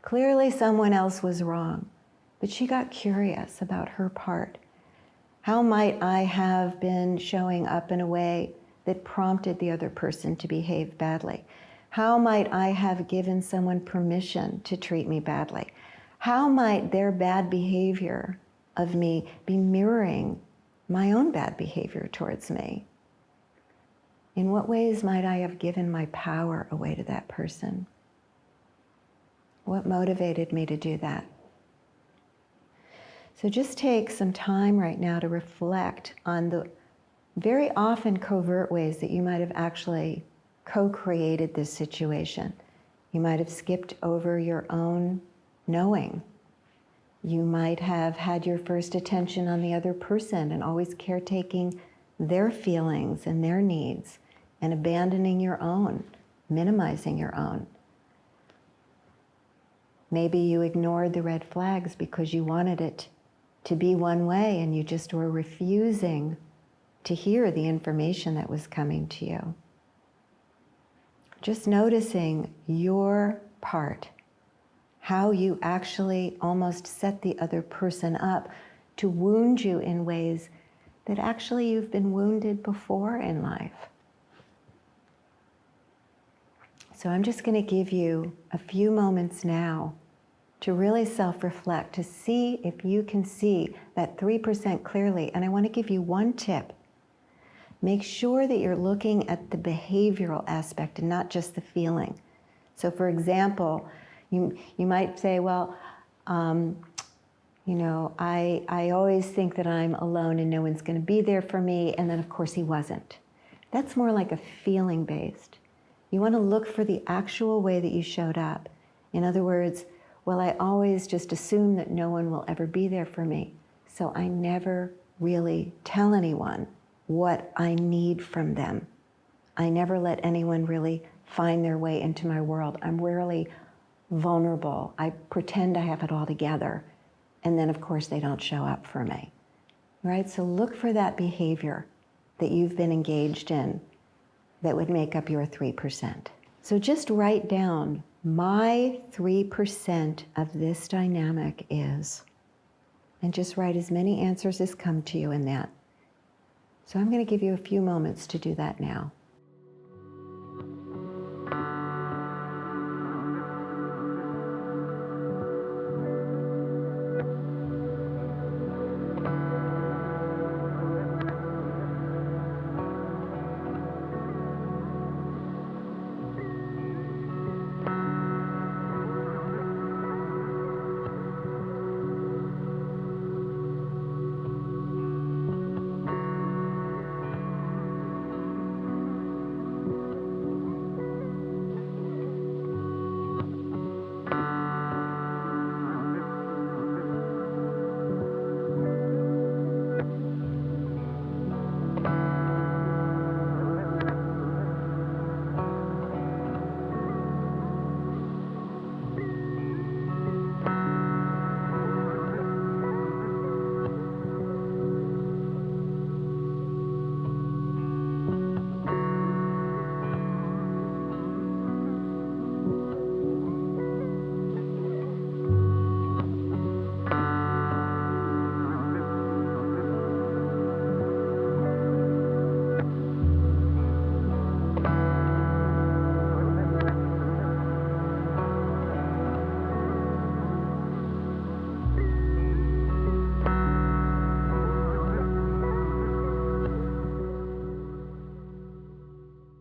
B: Clearly someone else was wrong, but she got curious about her part. How might I have been showing up in a way that prompted the other person to behave badly? How might I have given someone permission to treat me badly? How might their bad behavior of me be mirroring my own bad behavior towards me? In what ways might I have given my power away to that person? What motivated me to do that? So just take some time right now to reflect on the very often covert ways that you might have actually co-created this situation. You might have skipped over your own knowing. You might have had your first attention on the other person and always caretaking their feelings and their needs and abandoning your own, minimizing your own. Maybe you ignored the red flags because you wanted it to be one way and you just were refusing to hear the information that was coming to you. Just noticing your part, how you actually almost set the other person up to wound you in ways that actually you've been wounded before in life. So I'm just going to give you a few moments now to really self-reflect, to see if you can see that 3% clearly. And I want to give you one tip. Make sure that you're looking at the behavioral aspect and not just the feeling. So for example, you might say, well, I always think that I'm alone and no one's going to be there for me. And then of course he wasn't. That's more like a feeling based. You want to look for the actual way that you showed up. In other words, well, I always just assume that no one will ever be there for me. So I never really tell anyone what I need from them. I never let anyone really find their way into my world. I'm rarely vulnerable. I pretend I have it all together. And then of course they don't show up for me. Right? So look for that behavior that you've been engaged in that would make up your 3%. So just write down, my 3% of this dynamic is, and just write as many answers as come to you in that. So I'm going to give you a few moments to do that now.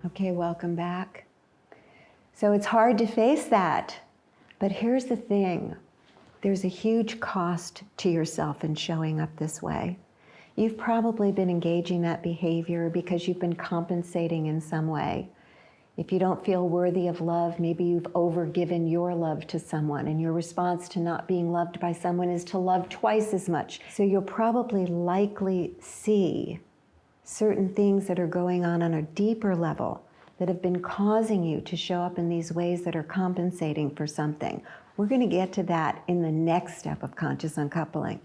B: Okay, welcome back. So it's hard to face that, but here's the thing. There's a huge cost to yourself in showing up this way. You've probably been engaging that behavior because you've been compensating in some way. If you don't feel worthy of love, maybe you've overgiven your love to someone, and your response to not being loved by someone is to love twice as much. So you'll probably likely see certain things that are going on a deeper level that have been causing you to show up in these ways that are compensating for something. We're going to get to that in the next step of conscious uncoupling.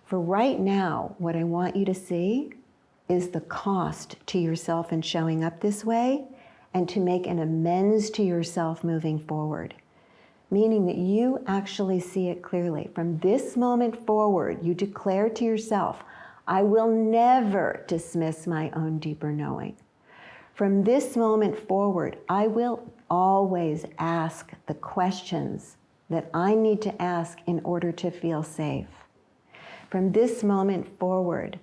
B: For right now, what I want you to see is the cost to yourself in showing up this way, and to make an amends to yourself moving forward. Meaning that you actually see it clearly. From this moment forward, you declare to yourself, I will never dismiss my own deeper knowing. From this moment forward, I will always ask the questions that I need to ask in order to feel safe. From this moment forward,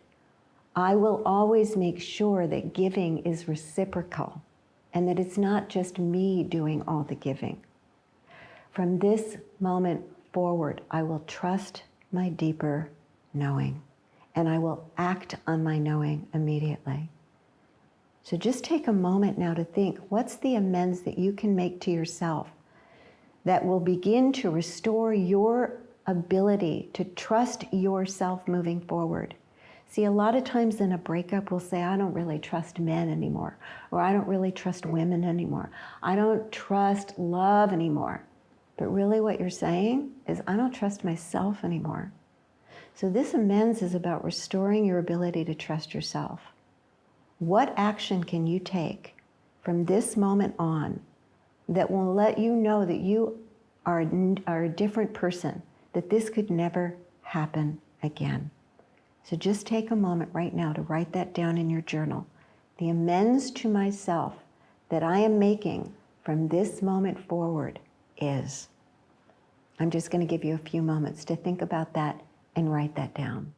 B: I will always make sure that giving is reciprocal and that it's not just me doing all the giving. From this moment forward, I will trust my deeper knowing, and I will act on my knowing immediately. So just take a moment now to think, what's the amends that you can make to yourself that will begin to restore your ability to trust yourself moving forward? See, a lot of times in a breakup, we'll say, I don't really trust men anymore, or I don't really trust women anymore. I don't trust love anymore. But really what you're saying is, I don't trust myself anymore. So this amends is about restoring your ability to trust yourself. What action can you take from this moment on that will let you know that you are a different person, that this could never happen again? So just take a moment right now to write that down in your journal. The amends to myself that I am making from this moment forward is. I'm just going to give you a few moments to think about that and write that down.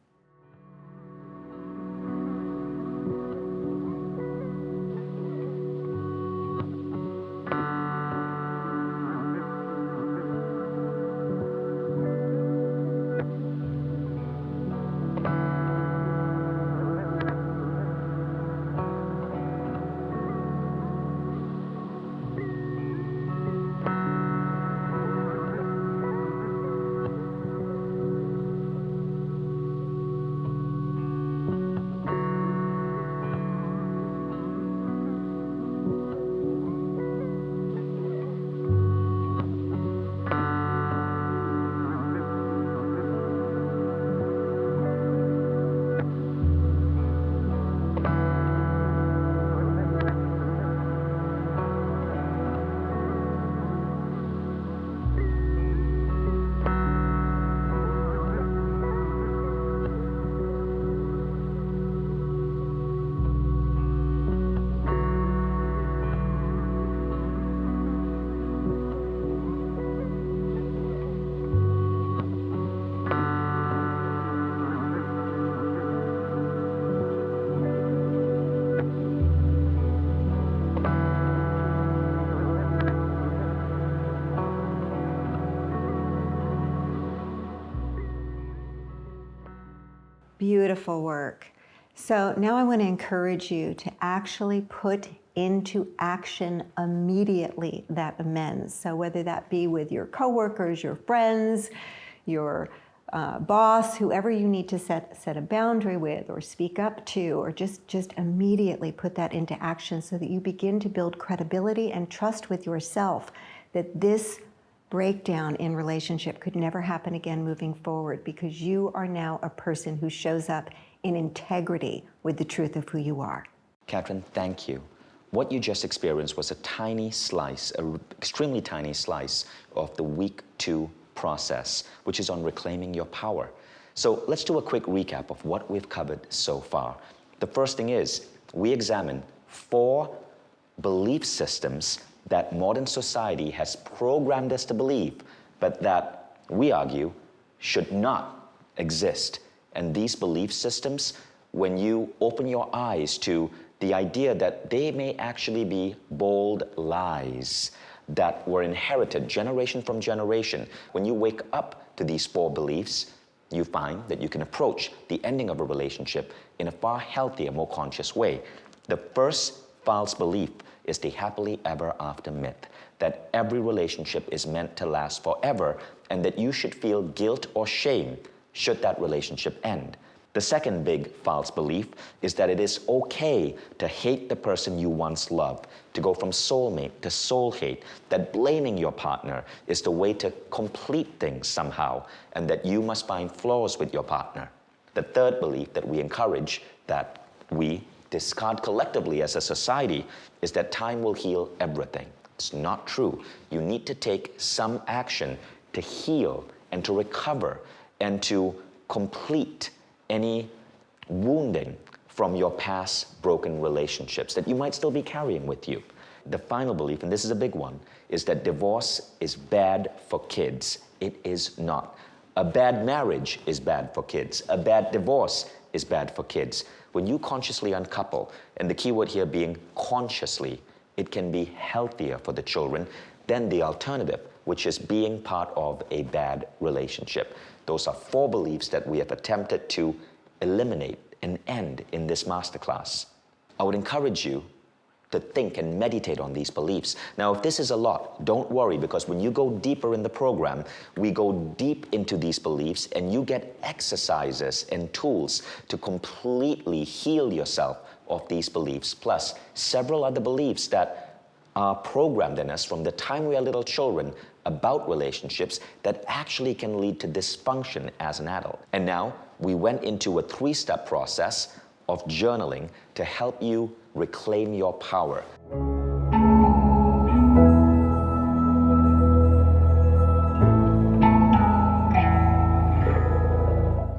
B: Beautiful work. So now I want to encourage you to actually put into action immediately that amends. So whether that be with your coworkers, your friends, your boss, whoever you need to set a boundary with or speak up to, or just immediately put that into action so that you begin to build credibility and trust with yourself that this breakdown in relationship could never happen again moving forward, because you are now a person who shows up in integrity with the truth of who you are.
A: Katherine, thank you. What you just experienced was a tiny slice, an extremely tiny slice of the week 2 process, which is on reclaiming your power. So let's do a quick recap of what we've covered so far. The first thing is, we examined 4 belief systems that modern society has programmed us to believe, but that we argue should not exist. And these belief systems, when you open your eyes to the idea that they may actually be bold lies that were inherited generation from generation, when you wake up to these 4 beliefs, you find that you can approach the ending of a relationship in a far healthier, more conscious way. The first false belief is the happily ever after myth, that every relationship is meant to last forever and that you should feel guilt or shame should that relationship end. The second big false belief is that it is okay to hate the person you once loved, to go from soulmate to soul hate, that blaming your partner is the way to complete things somehow, and that you must find flaws with your partner. The third belief that we encourage, that we discard collectively as a society, is that time will heal everything. It's not true. You need to take some action to heal and to recover and to complete any wounding from your past broken relationships that you might still be carrying with you. The final belief, and this is a big one, is that divorce is bad for kids. It is not. A bad marriage is bad for kids. A bad divorce is bad for kids. When you consciously uncouple, and the key word here being consciously, it can be healthier for the children than the alternative, which is being part of a bad relationship. Those are 4 beliefs that we have attempted to eliminate and end in this masterclass. I would encourage you to think and meditate on these beliefs. Now, if this is a lot, don't worry, because when you go deeper in the program, we go deep into these beliefs and you get exercises and tools to completely heal yourself of these beliefs, plus several other beliefs that are programmed in us from the time we are little children about relationships that actually can lead to dysfunction as an adult. And now we went into a 3-step process of journaling to help you reclaim your power.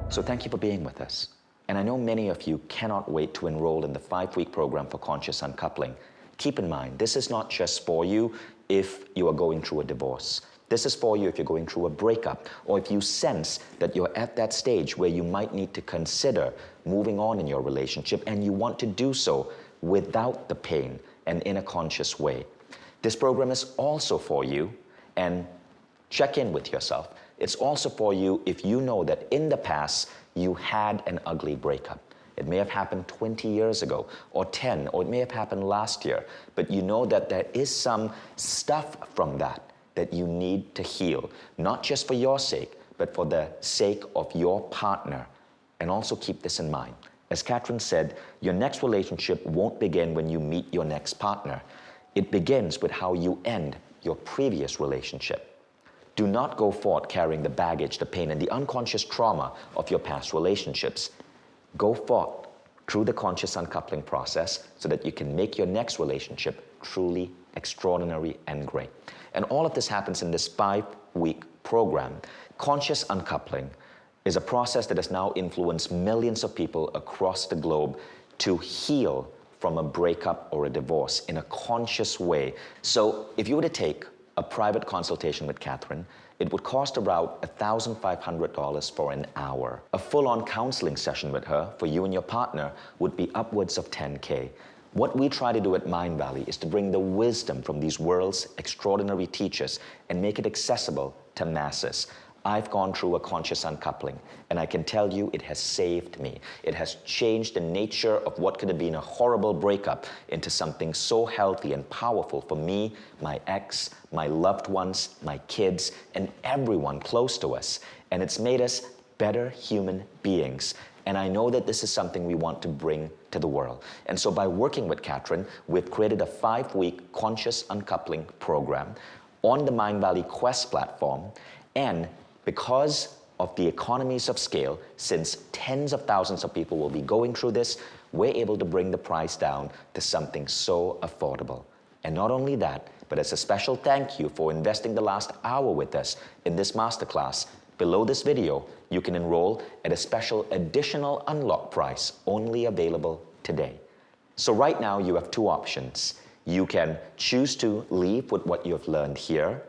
A: So thank you for being with us. And I know many of you cannot wait to enroll in the 5-week program for conscious uncoupling. Keep in mind, this is not just for you if you are going through a divorce. This is for you if you're going through a breakup, or if you sense that you're at that stage where you might need to consider moving on in your relationship and you want to do so without the pain and in a conscious way. This program is also for you, and check in with yourself. It's also for you if you know that in the past you had an ugly breakup. It may have happened 20 years ago, or 10, or it may have happened last year, but you know that there is some stuff from that that you need to heal, not just for your sake, but for the sake of your partner. And also keep this in mind. As Katherine said, your next relationship won't begin when you meet your next partner. It begins with how you end your previous relationship. Do not go forth carrying the baggage, the pain, and the unconscious trauma of your past relationships. Go forth through the conscious uncoupling process so that you can make your next relationship truly extraordinary and great. And all of this happens in this 5-week program. Conscious uncoupling is a process that has now influenced millions of people across the globe to heal from a breakup or a divorce in a conscious way. So if you were to take a private consultation with Katherine, it would cost about $1,500 for an hour. A full-on counseling session with her for you and your partner would be upwards of $10K. What we try to do at Mindvalley is to bring the wisdom from these world's extraordinary teachers and make it accessible to masses. I've gone through a conscious uncoupling, and I can tell you it has saved me. It has changed the nature of what could have been a horrible breakup into something so healthy and powerful for me, my ex, my loved ones, my kids, and everyone close to us. And it's made us better human beings. And I know that this is something we want to bring to the world. And so by working with Katherine, we've created a 5-week conscious uncoupling program on the Mindvalley Quest platform. And because of the economies of scale, since tens of thousands of people will be going through this, we're able to bring the price down to something so affordable. And not only that, but as a special thank you for investing the last hour with us in this masterclass, below this video, you can enroll at a special additional unlock price only available today. So right now you have 2 options. You can choose to leave with what you've learned here,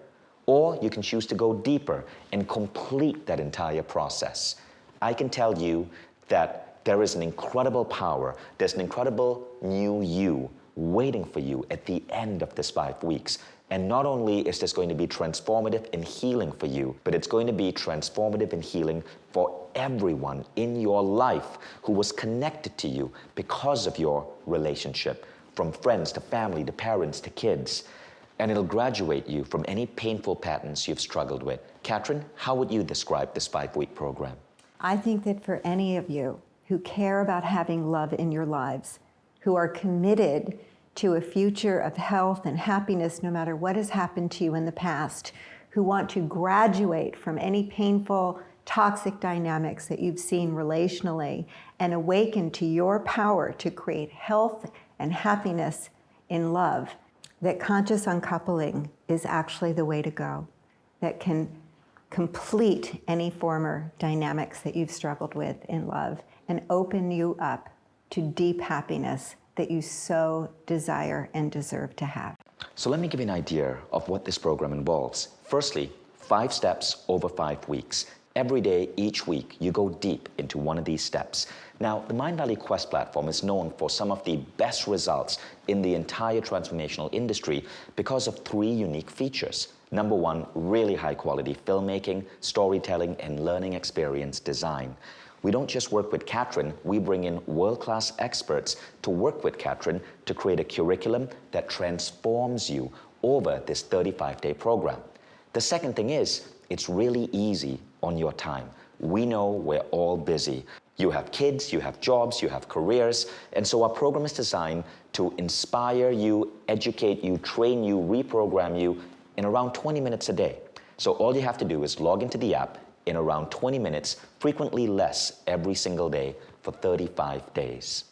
A: or you can choose to go deeper and complete that entire process. I can tell you that there is an incredible power, there's an incredible new you waiting for you at the end of this 5 weeks. And not only is this going to be transformative and healing for you, but it's going to be transformative and healing for everyone in your life who was connected to you because of your relationship, from friends to family to parents to kids. And it'll graduate you from any painful patterns you've struggled with. Katherine, how would you describe this 5-week program?
B: I think that for any of you who care about having love in your lives, who are committed to a future of health and happiness no matter what has happened to you in the past, who want to graduate from any painful, toxic dynamics that you've seen relationally and awaken to your power to create health and happiness in love, that conscious uncoupling is actually the way to go, that can complete any former dynamics that you've struggled with in love and open you up to deep happiness that you so desire and deserve to have.
A: So let me give you an idea of what this program involves. Firstly, 5 steps over 5 weeks. Every day, each week, you go deep into one of these steps. Now, the Mindvalley Quest platform is known for some of the best results in the entire transformational industry because of 3 unique features. Number 1, really high quality filmmaking, storytelling, and learning experience design. We don't just work with Katherine, we bring in world-class experts to work with Katherine to create a curriculum that transforms you over this 35-day program. The second thing is, it's really easy on your time. We know we're all busy. You have kids, you have jobs, you have careers, and so our program is designed to inspire you, educate you, train you, reprogram you in around 20 minutes a day. So all you have to do is log into the app in around 20 minutes, frequently less every single day for 35 days.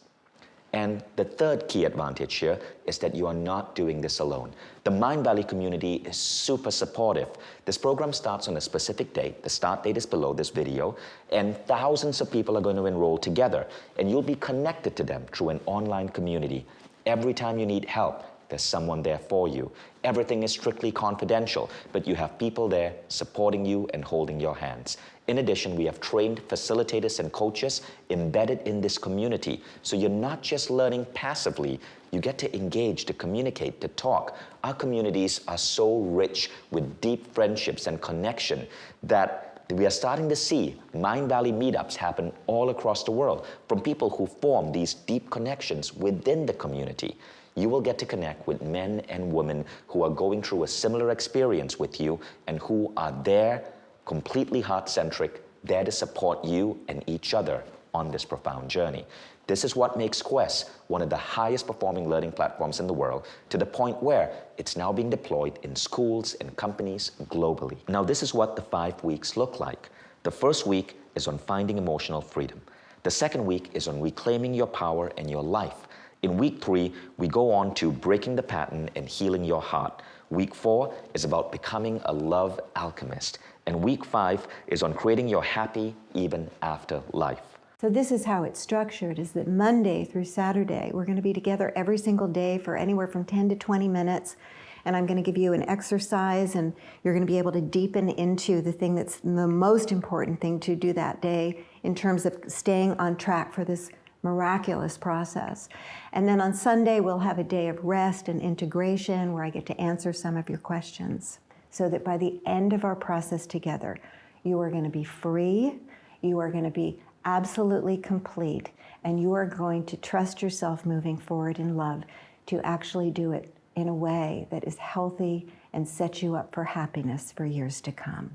A: And the third key advantage here is that you are not doing this alone. The Mindvalley community is super supportive. This program starts on a specific date. The start date is below this video, and thousands of people are going to enroll together, and you'll be connected to them through an online community. Every time you need help, there's someone there for you. Everything is strictly confidential, but you have people there supporting you and holding your hands. In addition, we have trained facilitators and coaches embedded in this community. So you're not just learning passively, you get to engage, to communicate, to talk. Our communities are so rich with deep friendships and connection that we are starting to see Mindvalley meetups happen all across the world from people who form these deep connections within the community. You will get to connect with men and women who are going through a similar experience with you and who are there, completely heart-centric, there to support you and each other on this profound journey. This is what makes Quest one of the highest performing learning platforms in the world, to the point where it's now being deployed in schools and companies globally. Now, this is what the 5 weeks look like. The first week is on finding emotional freedom. The second week is on reclaiming your power and your life. In week 3, we go on to breaking the pattern and healing your heart. Week 4 is about becoming a love alchemist. And week 5 is on creating your happy even after life.
B: So this is how it's structured, is that Monday through Saturday, we're going to be together every single day for anywhere from 10 to 20 minutes. And I'm going to give you an exercise, and you're going to be able to deepen into the thing that's the most important thing to do that day in terms of staying on track for this miraculous process. And then on Sunday, we'll have a day of rest and integration where I get to answer some of your questions, so that by the end of our process together, you are going to be free, you are going to be absolutely complete, and you are going to trust yourself moving forward in love to actually do it in a way that is healthy and sets you up for happiness for years to come.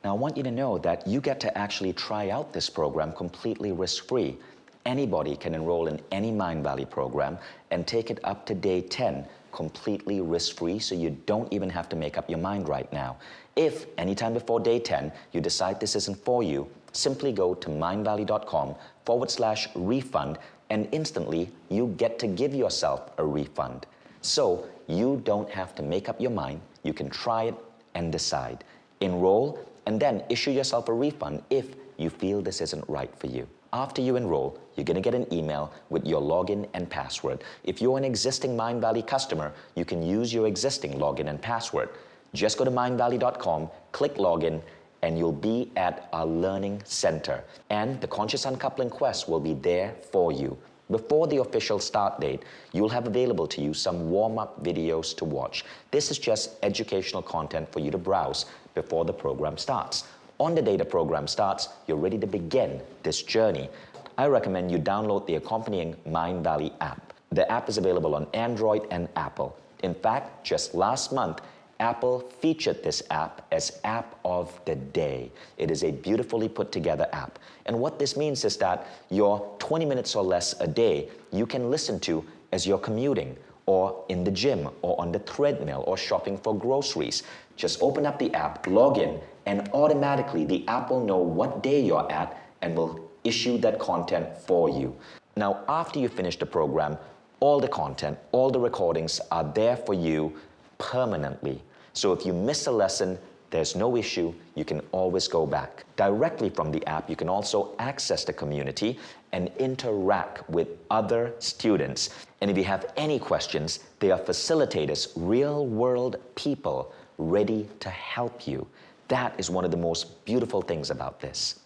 A: Now, I want you to know that you get to actually try out this program completely risk-free. Anybody can enroll in any Mindvalley program and take it up to day 10 completely risk-free, so you don't even have to make up your mind right now. If anytime before day 10 you decide this isn't for you, simply go to mindvalley.com/refund, and instantly you get to give yourself a refund. So you don't have to make up your mind. You can try it and decide. Enroll and then issue yourself a refund if you feel this isn't right for you. After you enroll, you're going to get an email with your login and password. If you're an existing Mindvalley customer, you can use your existing login and password. Just go to mindvalley.com, click login, and you'll be at our learning center. And the Conscious Uncoupling Quest will be there for you. Before the official start date, you'll have available to you some warm-up videos to watch. This is just educational content for you to browse before the program starts. On the day the program starts, you're ready to begin this journey. I recommend you download the accompanying Mindvalley app. The app is available on Android and Apple. In fact, just last month, Apple featured this app as App of the Day. It is a beautifully put together app. And what this means is that your 20 minutes or less a day you can listen to as you're commuting, or in the gym, or on the treadmill, or shopping for groceries. Just open up the app, log in, and automatically the app will know what day you're at and will issue that content for you. Now, after you finish the program, all the content, all the recordings are there for you permanently. So if you miss a lesson, there's no issue, you can always go back. Directly from the app, you can also access the community and interact with other students. And if you have any questions, there are facilitators, real-world people ready to help you. That is one of the most beautiful things about this.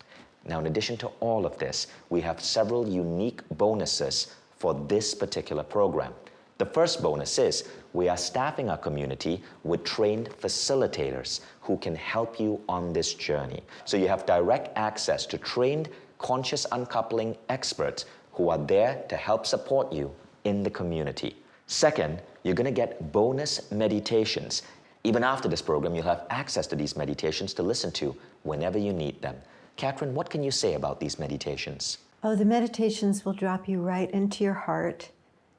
A: Now, in addition to all of this, we have several unique bonuses for this particular program. The first bonus is we are staffing our community with trained facilitators who can help you on this journey. So you have direct access to trained conscious uncoupling experts who are there to help support you in the community. Second, you're going to get bonus meditations. Even after this program, you'll have access to these meditations to listen to whenever you need them. Katherine, what can you say about these meditations?
B: Oh, the meditations will drop you right into your heart.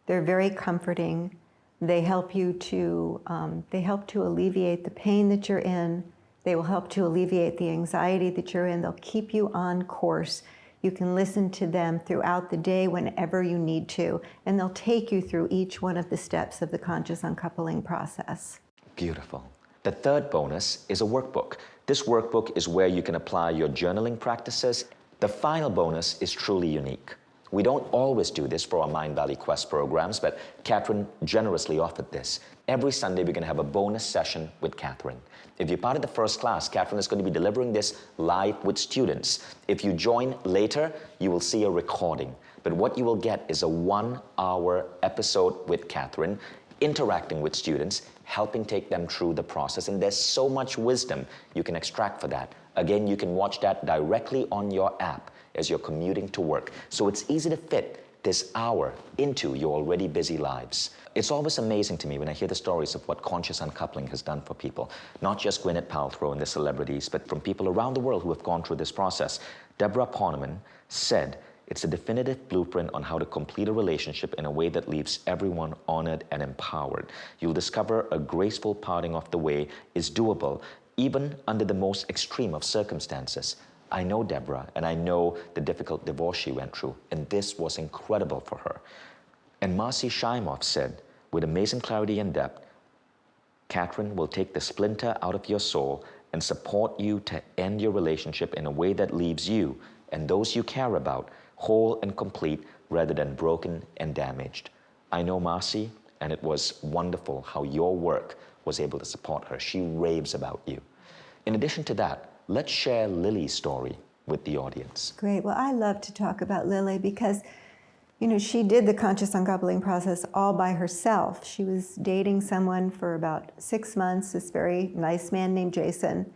B: They're very comforting. They help you to alleviate the pain that you're in. They will help to alleviate the anxiety that you're in. They'll keep you on course. You can listen to them throughout the day whenever you need to, and they'll take you through each one of the steps of the conscious uncoupling process.
A: Beautiful. The third bonus is a workbook. This workbook is where you can apply your journaling practices. The final bonus is truly unique. We don't always do this for our Mindvalley Quest programs, but Katherine generously offered this. Every Sunday, we're going to have a bonus session with Katherine. If you're part of the first class, Katherine is going to be delivering this live with students. If you join later, you will see a recording. But what you will get is a 1-hour episode with Katherine, interacting with students, helping take them through the process. And there's so much wisdom you can extract for that. Again, you can watch that directly on your app as you're commuting to work. So it's easy to fit this hour into your already busy lives. It's always amazing to me when I hear the stories of what conscious uncoupling has done for people. Not just Gwyneth Paltrow and the celebrities, but from people around the world who have gone through this process. Deborah Poneman said, "It's a definitive blueprint on how to complete a relationship in a way that leaves everyone honored and empowered. You'll discover a graceful parting of the way is doable, even under the most extreme of circumstances." I know Deborah, and I know the difficult divorce she went through, and this was incredible for her. And Marcy Shimoff said, with amazing clarity and depth, Katherine will take the splinter out of your soul and support you to end your relationship in a way that leaves you and those you care about whole and complete rather than broken and damaged. I know Marcy, and it was wonderful how your work was able to support her. She raves about you. In addition to that, let's share Lily's story with the audience.
B: Great. Well, I love to talk about Lily because, you know, she did the conscious uncoupling process all by herself. She was dating someone for about 6 months, this very nice man named Jason.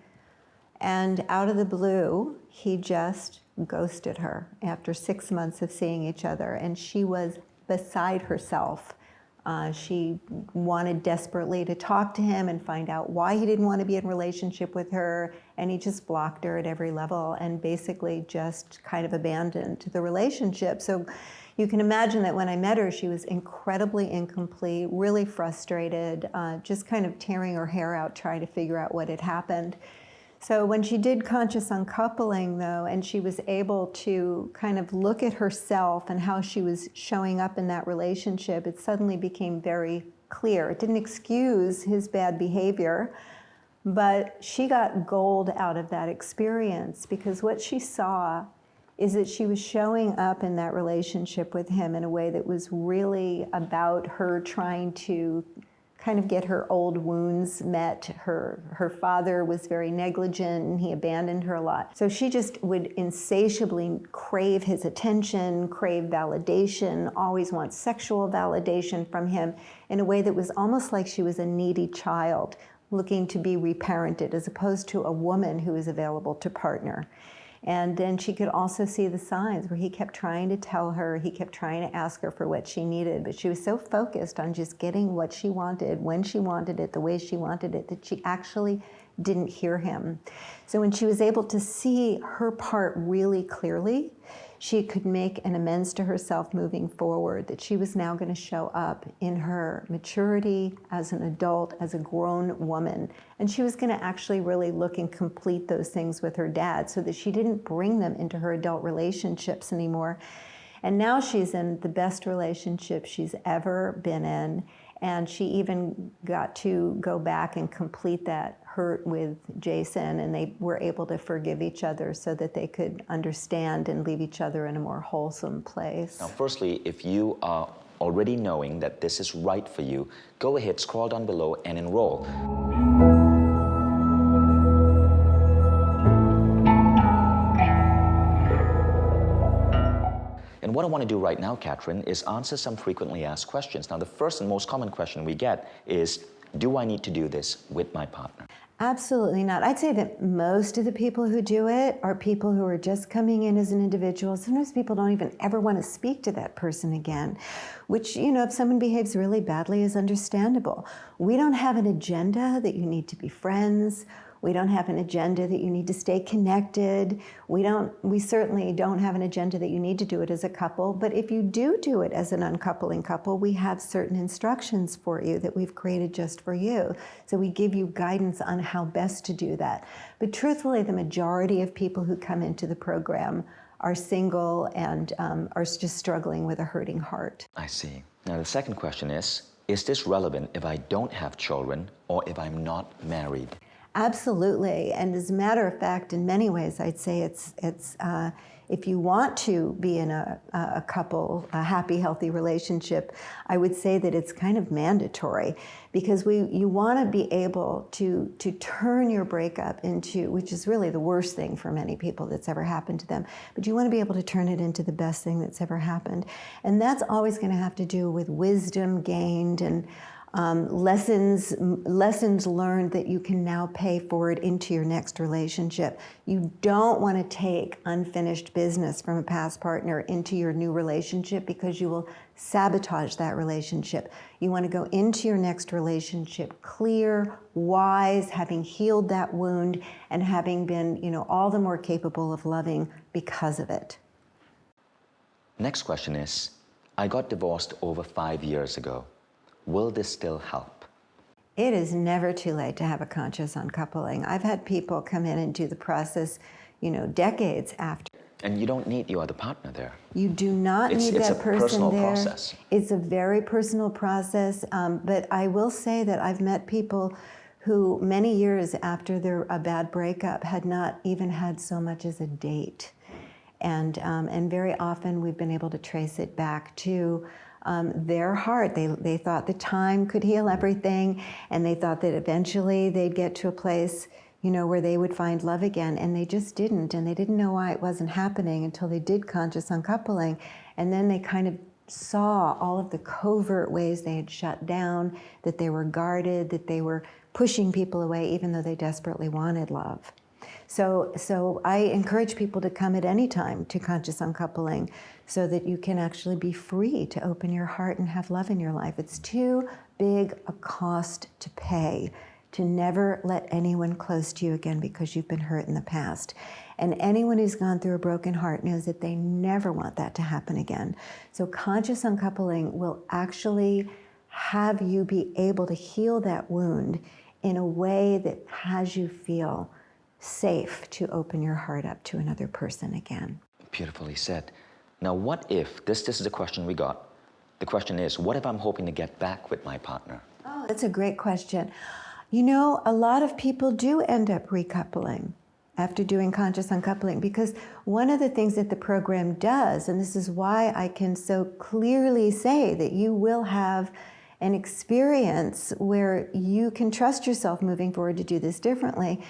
B: And out of the blue, he just ghosted her after 6 months of seeing each other. And she was beside herself. She wanted desperately to talk to him and find out why he didn't want to be in a relationship with her, and he just blocked her at every level and basically just kind of abandoned the relationship. So you can imagine that when I met her, she was incredibly incomplete, really frustrated, just kind of tearing her hair out trying to figure out what had happened. So when she did conscious uncoupling, though, and she was able to kind of look at herself and how she was showing up in that relationship, it suddenly became very clear. It didn't excuse his bad behavior, but she got gold out of that experience because what she saw is that she was showing up in that relationship with him in a way that was really about her trying to kind of get her old wounds met. Her father was very negligent and he abandoned her a lot. So she just would insatiably crave his attention, crave validation, always want sexual validation from him in a way that was almost like she was a needy child looking to be reparented as opposed to a woman who is available to partner. And then she could also see the signs where he kept trying to tell her, he kept trying to ask her for what she needed, but she was so focused on just getting what she wanted, when she wanted it, the way she wanted it, that she actually didn't hear him. So when she was able to see her part really clearly, she could make an amends to herself moving forward, that she was now going to show up in her maturity as an adult, as a grown woman. And she was going to actually really look and complete those things with her dad so that she didn't bring them into her adult relationships anymore. And now she's in the best relationship she's ever been in. And she even got to go back and complete that hurt with Jason, and they were able to forgive each other so that they could understand and leave each other in a more wholesome place.
A: Now, firstly, if you are already knowing that this is right for you, go ahead, scroll down below and enroll. And what I want to do right now, Katherine, is answer some frequently asked questions. Now, the first and most common question we get is, do I need to do this with my partner?
B: Absolutely not. I'd say that most of the people who do it are people who are just coming in as an individual. Sometimes people don't even ever want to speak to that person again, which, you know, if someone behaves really badly is understandable. We don't have an agenda that you need to be friends. We don't have an agenda that you need to stay connected. We certainly don't have an agenda that you need to do it as a couple, but if you do it as an uncoupling couple, we have certain instructions for you that we've created just for you. So we give you guidance on how best to do that. But truthfully, the majority of people who come into the program are single and are just struggling with a hurting heart.
A: I see. Now, the second question is this relevant if I don't have children or if I'm not married?
B: Absolutely, and as a matter of fact, in many ways, I'd say it's if you want to be in a couple, a happy, healthy relationship, I would say that it's kind of mandatory, because you want to be able to turn your breakup into, which is really the worst thing for many people that's ever happened to them, but you want to be able to turn it into the best thing that's ever happened, and that's always going to have to do with wisdom gained and lessons learned that you can now pay forward into your next relationship. You don't want to take unfinished business from a past partner into your new relationship, because you will sabotage that relationship. You want to go into your next relationship clear, wise, having healed that wound, and having been, you know, all the more capable of loving because of it.
A: Next question is, I got divorced over 5 years ago. Will this still help?
B: It is never too late to have a conscious uncoupling. I've had people come in and do the process, you know, decades after.
A: And you don't need your other partner there.
B: You do not need that person there.
A: It's a personal process.
B: It's a very personal process, but I will say that I've met people who many years after a bad breakup had not even had so much as a date. And very often we've been able to trace it back to their heart. They thought the time could heal everything, and they thought that eventually they'd get to a place, you know, where they would find love again, and they just didn't, and they didn't know why it wasn't happening until they did conscious uncoupling, and then they kind of saw all of the covert ways they had shut down, that they were guarded, that they were pushing people away even though they desperately wanted love. So I encourage people to come at any time to conscious uncoupling so that you can actually be free to open your heart and have love in your life. It's too big a cost to pay to never let anyone close to you again because you've been hurt in the past. And anyone who's gone through a broken heart knows that they never want that to happen again. So conscious uncoupling will actually have you be able to heal that wound in a way that has you feel safe to open your heart up to another person again.
A: Beautifully said. Now, what if, this is the question we got. The question is, what if I'm hoping to get back with my partner?
B: Oh, that's a great question. You know, a lot of people do end up recoupling after doing conscious uncoupling, because one of the things that the program does, and this is why I can so clearly say that you will have an experience where you can trust yourself moving forward to do this differently,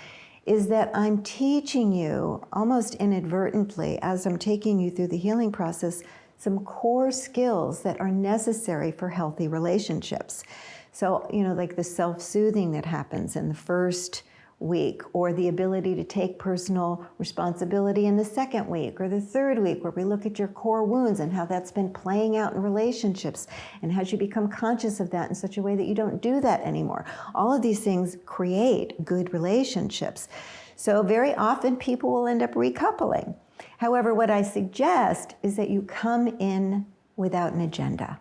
B: is that I'm teaching you almost inadvertently, as I'm taking you through the healing process, some core skills that are necessary for healthy relationships. So, you know, like the self-soothing that happens in the first week, or the ability to take personal responsibility in the second week or the third week, where we look at your core wounds and how that's been playing out in relationships and how you become conscious of that in such a way that you don't do that anymore. All of these things create good relationships. So very often people will end up recoupling. However, what I suggest is that you come in without an agenda,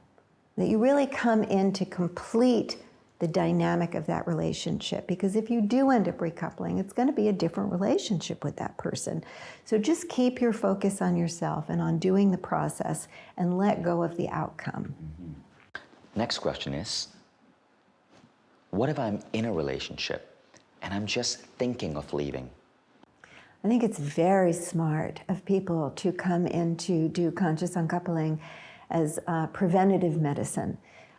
B: that you really come in to complete the dynamic of that relationship. Because if you do end up recoupling, it's going to be a different relationship with that person. So just keep your focus on yourself and on doing the process and let go of the outcome.
A: Next question is, what if I'm in a relationship and I'm just thinking of leaving?
B: I think it's very smart of people to come in to do conscious uncoupling as preventative medicine.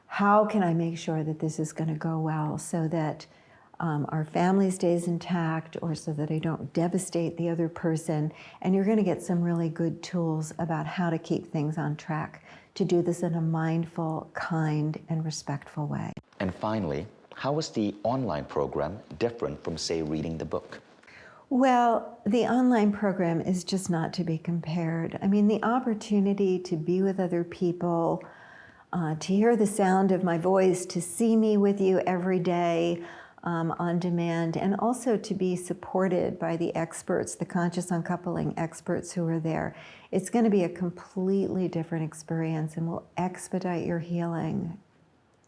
B: How can I make sure that this is going to go well so that our family stays intact, or so that I don't devastate the other person? And you're going to get some really good tools about how to keep things on track, to do this in a mindful, kind, and respectful way.
A: And finally, how is the online program different from, say, reading the book?
B: Well, the online program is just not to be compared. I mean, the opportunity to be with other people, to hear the sound of my voice, to see me with you every day on demand, and also to be supported by the experts, the conscious uncoupling experts who are there. It's going to be a completely different experience and will expedite your healing.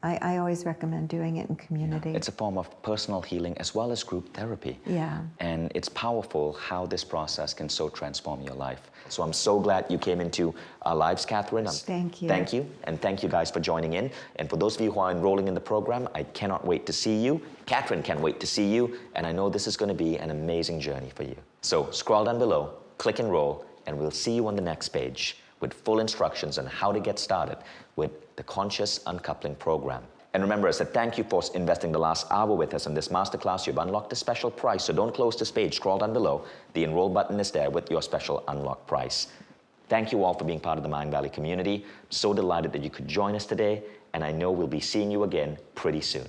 B: I always recommend doing it in community.
A: It's a form of personal healing as well as group therapy.
B: Yeah.
A: And it's powerful how this process can so transform your life. So I'm so glad you came into our lives, Katherine.
B: Thank you.
A: Thank you. And thank you guys for joining in. And for those of you who are enrolling in the program, I cannot wait to see you. Katherine can't wait to see you. And I know this is going to be an amazing journey for you. So scroll down below, click enroll, and we'll see you on the next page with full instructions on how to get started with the Conscious Uncoupling Program. And remember, as a thank you for investing the last hour with us on this masterclass, you've unlocked a special price, so don't close this page. Scroll down below. The enroll button is there with your special unlock price. Thank you all for being part of the Mindvalley community. So delighted that you could join us today, and I know we'll be seeing you again pretty soon.